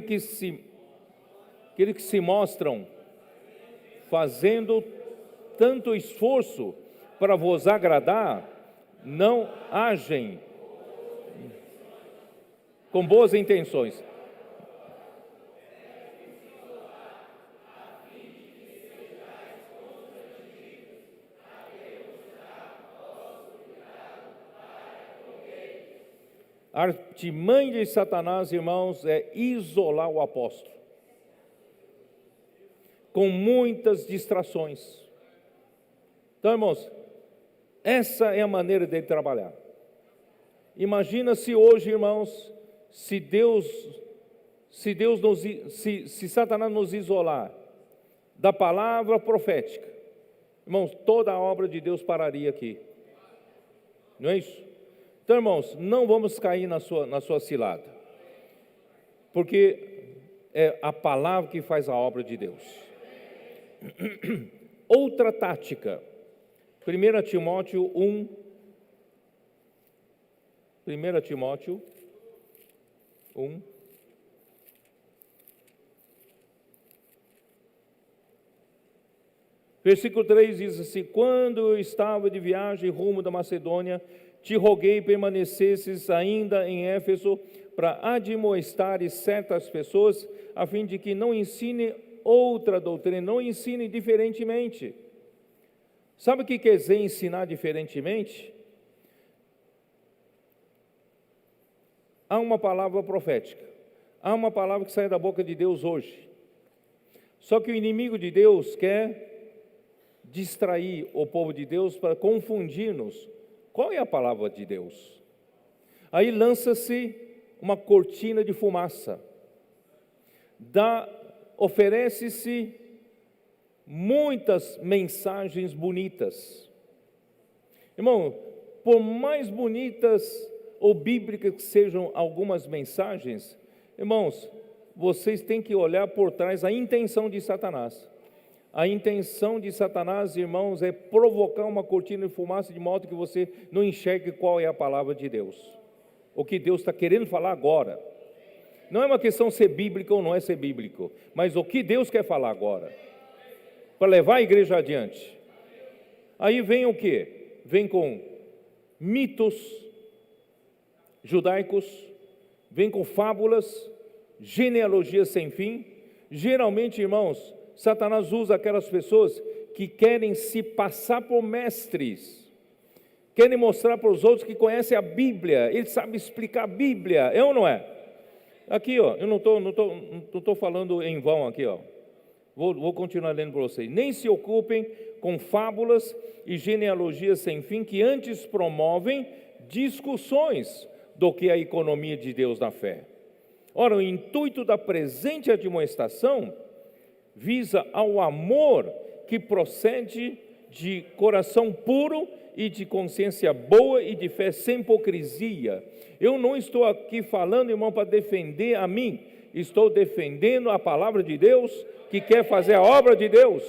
que se mostram fazendo tanto esforço para vos agradar, não agem com boas intenções. A artimanha de Satanás, irmãos, é isolar o apóstolo, com muitas distrações. Então, irmãos, essa é a maneira dele trabalhar. Imagina se hoje, irmãos, se Satanás nos isolar da palavra profética, irmãos, toda a obra de Deus pararia aqui. Não é isso? Então, irmãos, não vamos cair na sua cilada, porque é a palavra que faz a obra de Deus. Outra tática, 1 Timóteo 1, versículo 3 diz assim: quando eu estava de viagem rumo da Macedônia, te roguei permanecesses ainda em Éfeso para admoestares certas pessoas, a fim de que não ensine outra doutrina, não ensine diferentemente. Sabe o que quer dizer ensinar diferentemente? Há uma palavra profética, há uma palavra que sai da boca de Deus hoje. Só que o inimigo de Deus quer distrair o povo de Deus para confundir-nos. Qual é a palavra de Deus? Aí lança-se uma cortina de fumaça, oferece-se muitas mensagens bonitas. Irmão, por mais bonitas ou bíblicas que sejam algumas mensagens, irmãos, vocês têm que olhar por trás a intenção de Satanás. A intenção de Satanás, irmãos, é provocar uma cortina de fumaça de modo que você não enxergue qual é a palavra de Deus. O que Deus está querendo falar agora. Não é uma questão ser bíblico ou não é ser bíblico, mas o que Deus quer falar agora, para levar a igreja adiante. Aí vem o quê? Vem com mitos judaicos, vem com fábulas, genealogias sem fim. Geralmente, irmãos, Satanás usa aquelas pessoas que querem se passar por mestres, querem mostrar para os outros que conhecem a Bíblia, ele sabe explicar a Bíblia, é ou não é? Aqui, ó, eu não estou falando em vão aqui, ó. Vou continuar lendo para vocês. Nem se ocupem com fábulas e genealogias sem fim, que antes promovem discussões do que a economia de Deus na fé. Ora, o intuito da presente admoestação visa ao amor que procede de coração puro e de consciência boa e de fé sem hipocrisia. Eu não estou aqui falando, irmão, para defender a mim, estou defendendo a palavra de Deus, que quer fazer a obra de Deus.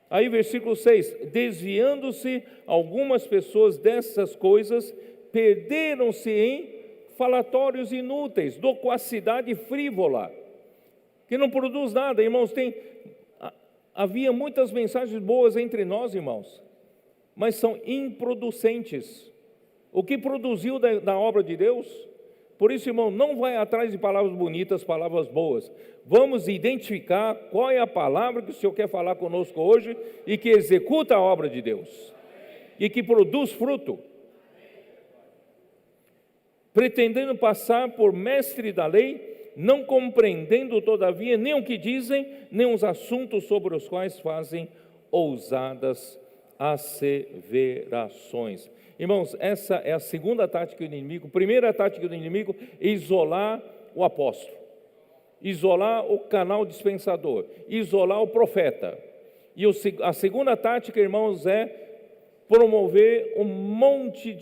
Aí versículo 6, desviando-se algumas pessoas dessas coisas, perderam-se em falatórios inúteis, loquacidade frívola, que não produz nada, irmãos. Havia muitas mensagens boas entre nós, irmãos, mas são improducentes. O que produziu da obra de Deus? Por isso, irmão, não vai atrás de palavras bonitas, palavras boas. Vamos identificar qual é a palavra que o Senhor quer falar conosco hoje e que executa a obra de Deus e que produz fruto. Pretendendo passar por mestre da lei, não compreendendo todavia nem o que dizem, nem os assuntos sobre os quais fazem ousadas asseverações. Irmãos, essa é a segunda tática do inimigo. Primeira tática do inimigo é isolar o apóstolo, isolar o canal dispensador, isolar o profeta. E a segunda tática, irmãos, é promover um monte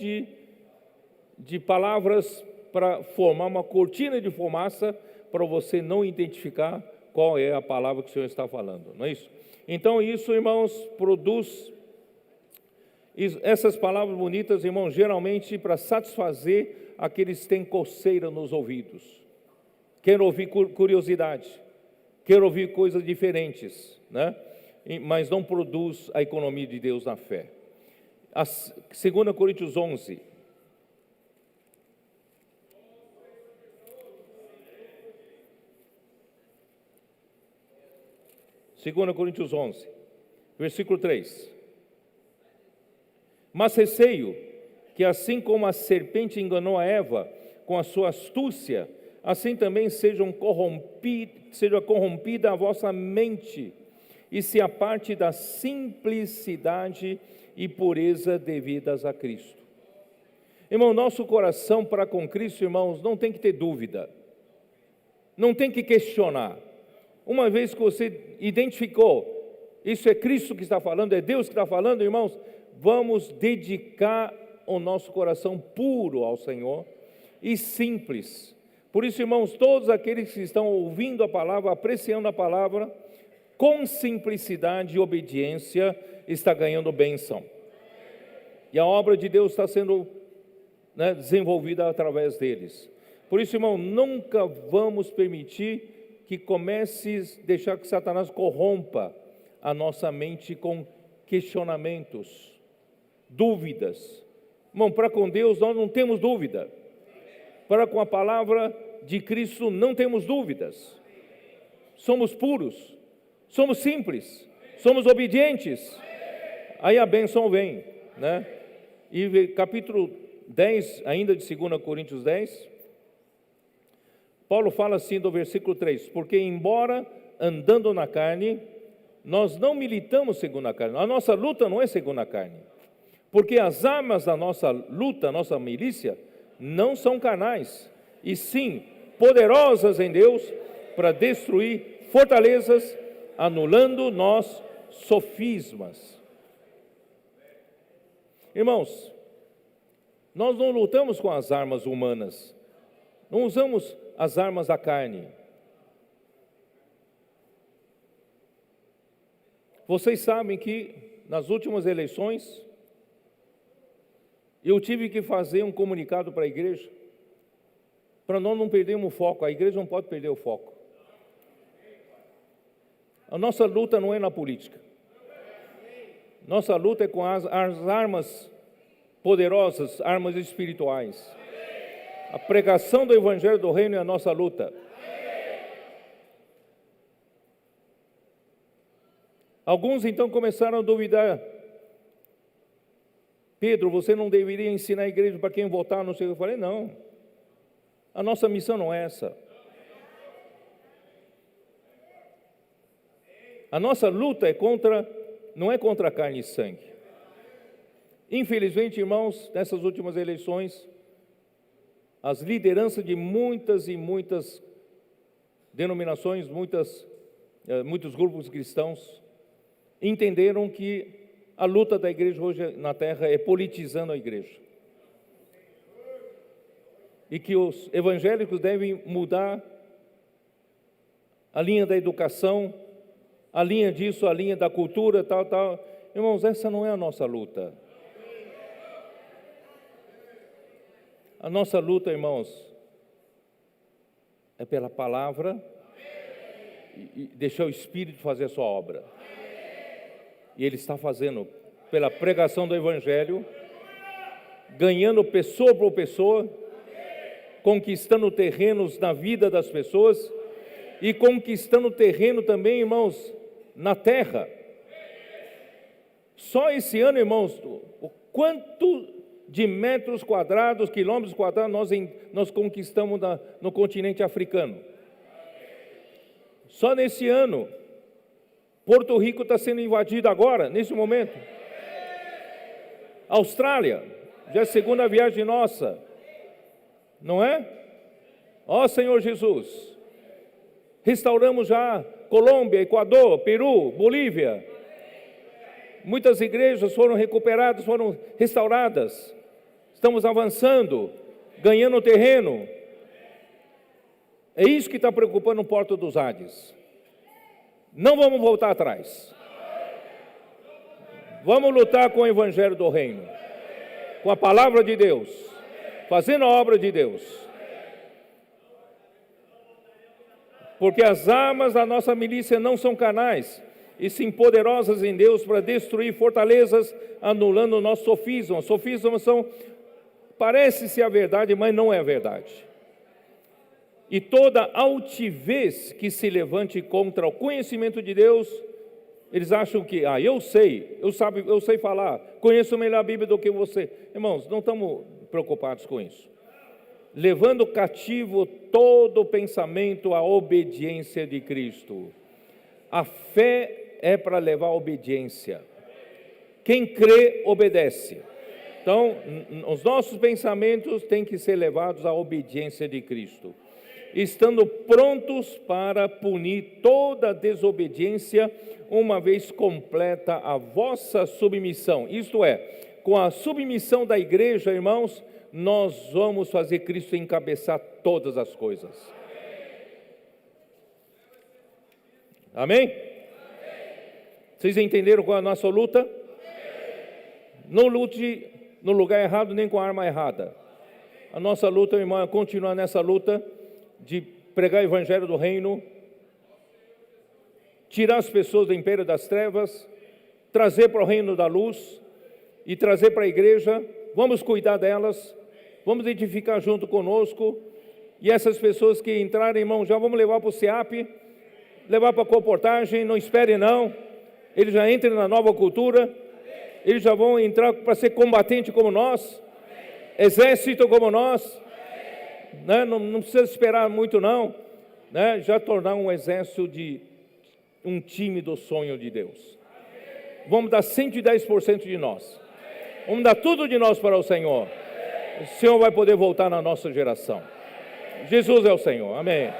de palavras para formar uma cortina de fumaça para você não identificar qual é a palavra que o Senhor está falando, não é isso? Então isso, irmãos, produz essas palavras bonitas, irmãos, geralmente para satisfazer aqueles que têm coceira nos ouvidos, querem ouvir curiosidade, querem ouvir coisas diferentes, né? Mas não produz a economia de Deus na fé. 2 Coríntios 11. 2 Coríntios 11, versículo 3. Mas receio que assim como a serpente enganou a Eva com a sua astúcia, assim também seja corrompida a vossa mente e se aparte da simplicidade e pureza devidas a Cristo. Irmão, nosso coração para com Cristo, irmãos, não tem que ter dúvida, não tem que questionar. Uma vez que você identificou, isso é Cristo que está falando, é Deus que está falando, irmãos, vamos dedicar o nosso coração puro ao Senhor e simples. Por isso, irmãos, todos aqueles que estão ouvindo a palavra, apreciando a palavra, com simplicidade e obediência, está ganhando bênção. E a obra de Deus está sendo desenvolvida através deles. Por isso, irmão, nunca vamos permitir que comece a deixar que Satanás corrompa a nossa mente com questionamentos, dúvidas. Irmão, para com Deus nós não temos dúvida. Para com a palavra de Cristo não temos dúvidas. Somos puros, somos simples, somos obedientes. Aí a bênção vem, né? E capítulo 10, ainda de 2 Coríntios 10, Paulo fala assim do versículo 3: porque embora andando na carne, nós não militamos segundo a carne. A nossa luta não é segundo a carne. Porque as armas da nossa luta, nossa milícia, não são carnais, e sim poderosas em Deus para destruir fortalezas, anulando nós sofismas. Irmãos, nós não lutamos com as armas humanas, não usamos as armas da carne. Vocês sabem que nas últimas eleições eu tive que fazer um comunicado para a igreja, para nós não perdermos o foco. A igreja não pode perder o foco. A nossa luta não é na política. Nossa luta é com as armas poderosas, armas espirituais. A pregação do Evangelho do Reino é a nossa luta. Alguns então começaram a duvidar. Pedro, você não deveria ensinar a igreja para quem votar, não sei o que. Eu falei, não. A nossa missão não é essa. A nossa luta não é contra carne e sangue. Infelizmente, irmãos, nessas últimas eleições, as lideranças de muitas e muitas denominações, muitos grupos cristãos, entenderam que a luta da igreja hoje na terra é politizando a igreja. E que os evangélicos devem mudar a linha da educação, a linha disso, a linha da cultura, tal. Irmãos, essa não é a nossa luta. A nossa luta, irmãos, é pela palavra e deixar o Espírito fazer a sua obra. E Ele está fazendo pela pregação do Evangelho, ganhando pessoa por pessoa, conquistando terrenos na vida das pessoas e conquistando terreno também, irmãos, na terra. Só esse ano, irmãos, o quanto de metros quadrados, quilômetros quadrados nós conquistamos no continente africano. Só nesse ano, Porto Rico está sendo invadido agora, nesse momento. Austrália, já é a segunda viagem nossa, não é? Ó Senhor Jesus, restauramos já Colômbia, Equador, Peru, Bolívia. Muitas igrejas foram recuperadas, foram restauradas. Estamos avançando, ganhando terreno. É isso que está preocupando o Porto dos Ades. Não vamos voltar atrás. Vamos lutar com o Evangelho do Reino, com a palavra de Deus, fazendo a obra de Deus. Porque as armas da nossa milícia não são carnais, e sim poderosas em Deus para destruir fortalezas, anulando o nosso sofisma. Sofismas parece-se a verdade, mas não é a verdade. E toda altivez que se levante contra o conhecimento de Deus, eles acham que, eu sei falar, conheço melhor a Bíblia do que você. Irmãos, não estamos preocupados com isso. Levando cativo todo o pensamento à obediência de Cristo. A fé é para levar a obediência. Quem crê, obedece. Então, os nossos pensamentos têm que ser levados à obediência de Cristo, estando prontos para punir toda desobediência, uma vez completa a vossa submissão. Isto é, com a submissão da igreja, irmãos, nós vamos fazer Cristo encabeçar todas as coisas. Amém? Vocês entenderam qual é a nossa luta? Não lute no lugar errado, nem com a arma errada. A nossa luta, irmão, é continuar nessa luta de pregar o Evangelho do Reino, tirar as pessoas do império das trevas, trazer para o reino da luz e trazer para a igreja. Vamos cuidar delas, vamos edificar junto conosco, e essas pessoas que entrarem, irmão, já vamos levar para o SEAP, levar para a comportagem, não espere não, eles já entram na nova cultura, eles já vão entrar para ser combatente como nós, exército como nós, né? Não precisa esperar muito não, né? Já tornar um exército de um time do sonho de Deus. Vamos dar 110% de nós, vamos dar tudo de nós para o Senhor. O Senhor vai poder voltar na nossa geração. Jesus é o Senhor, amém.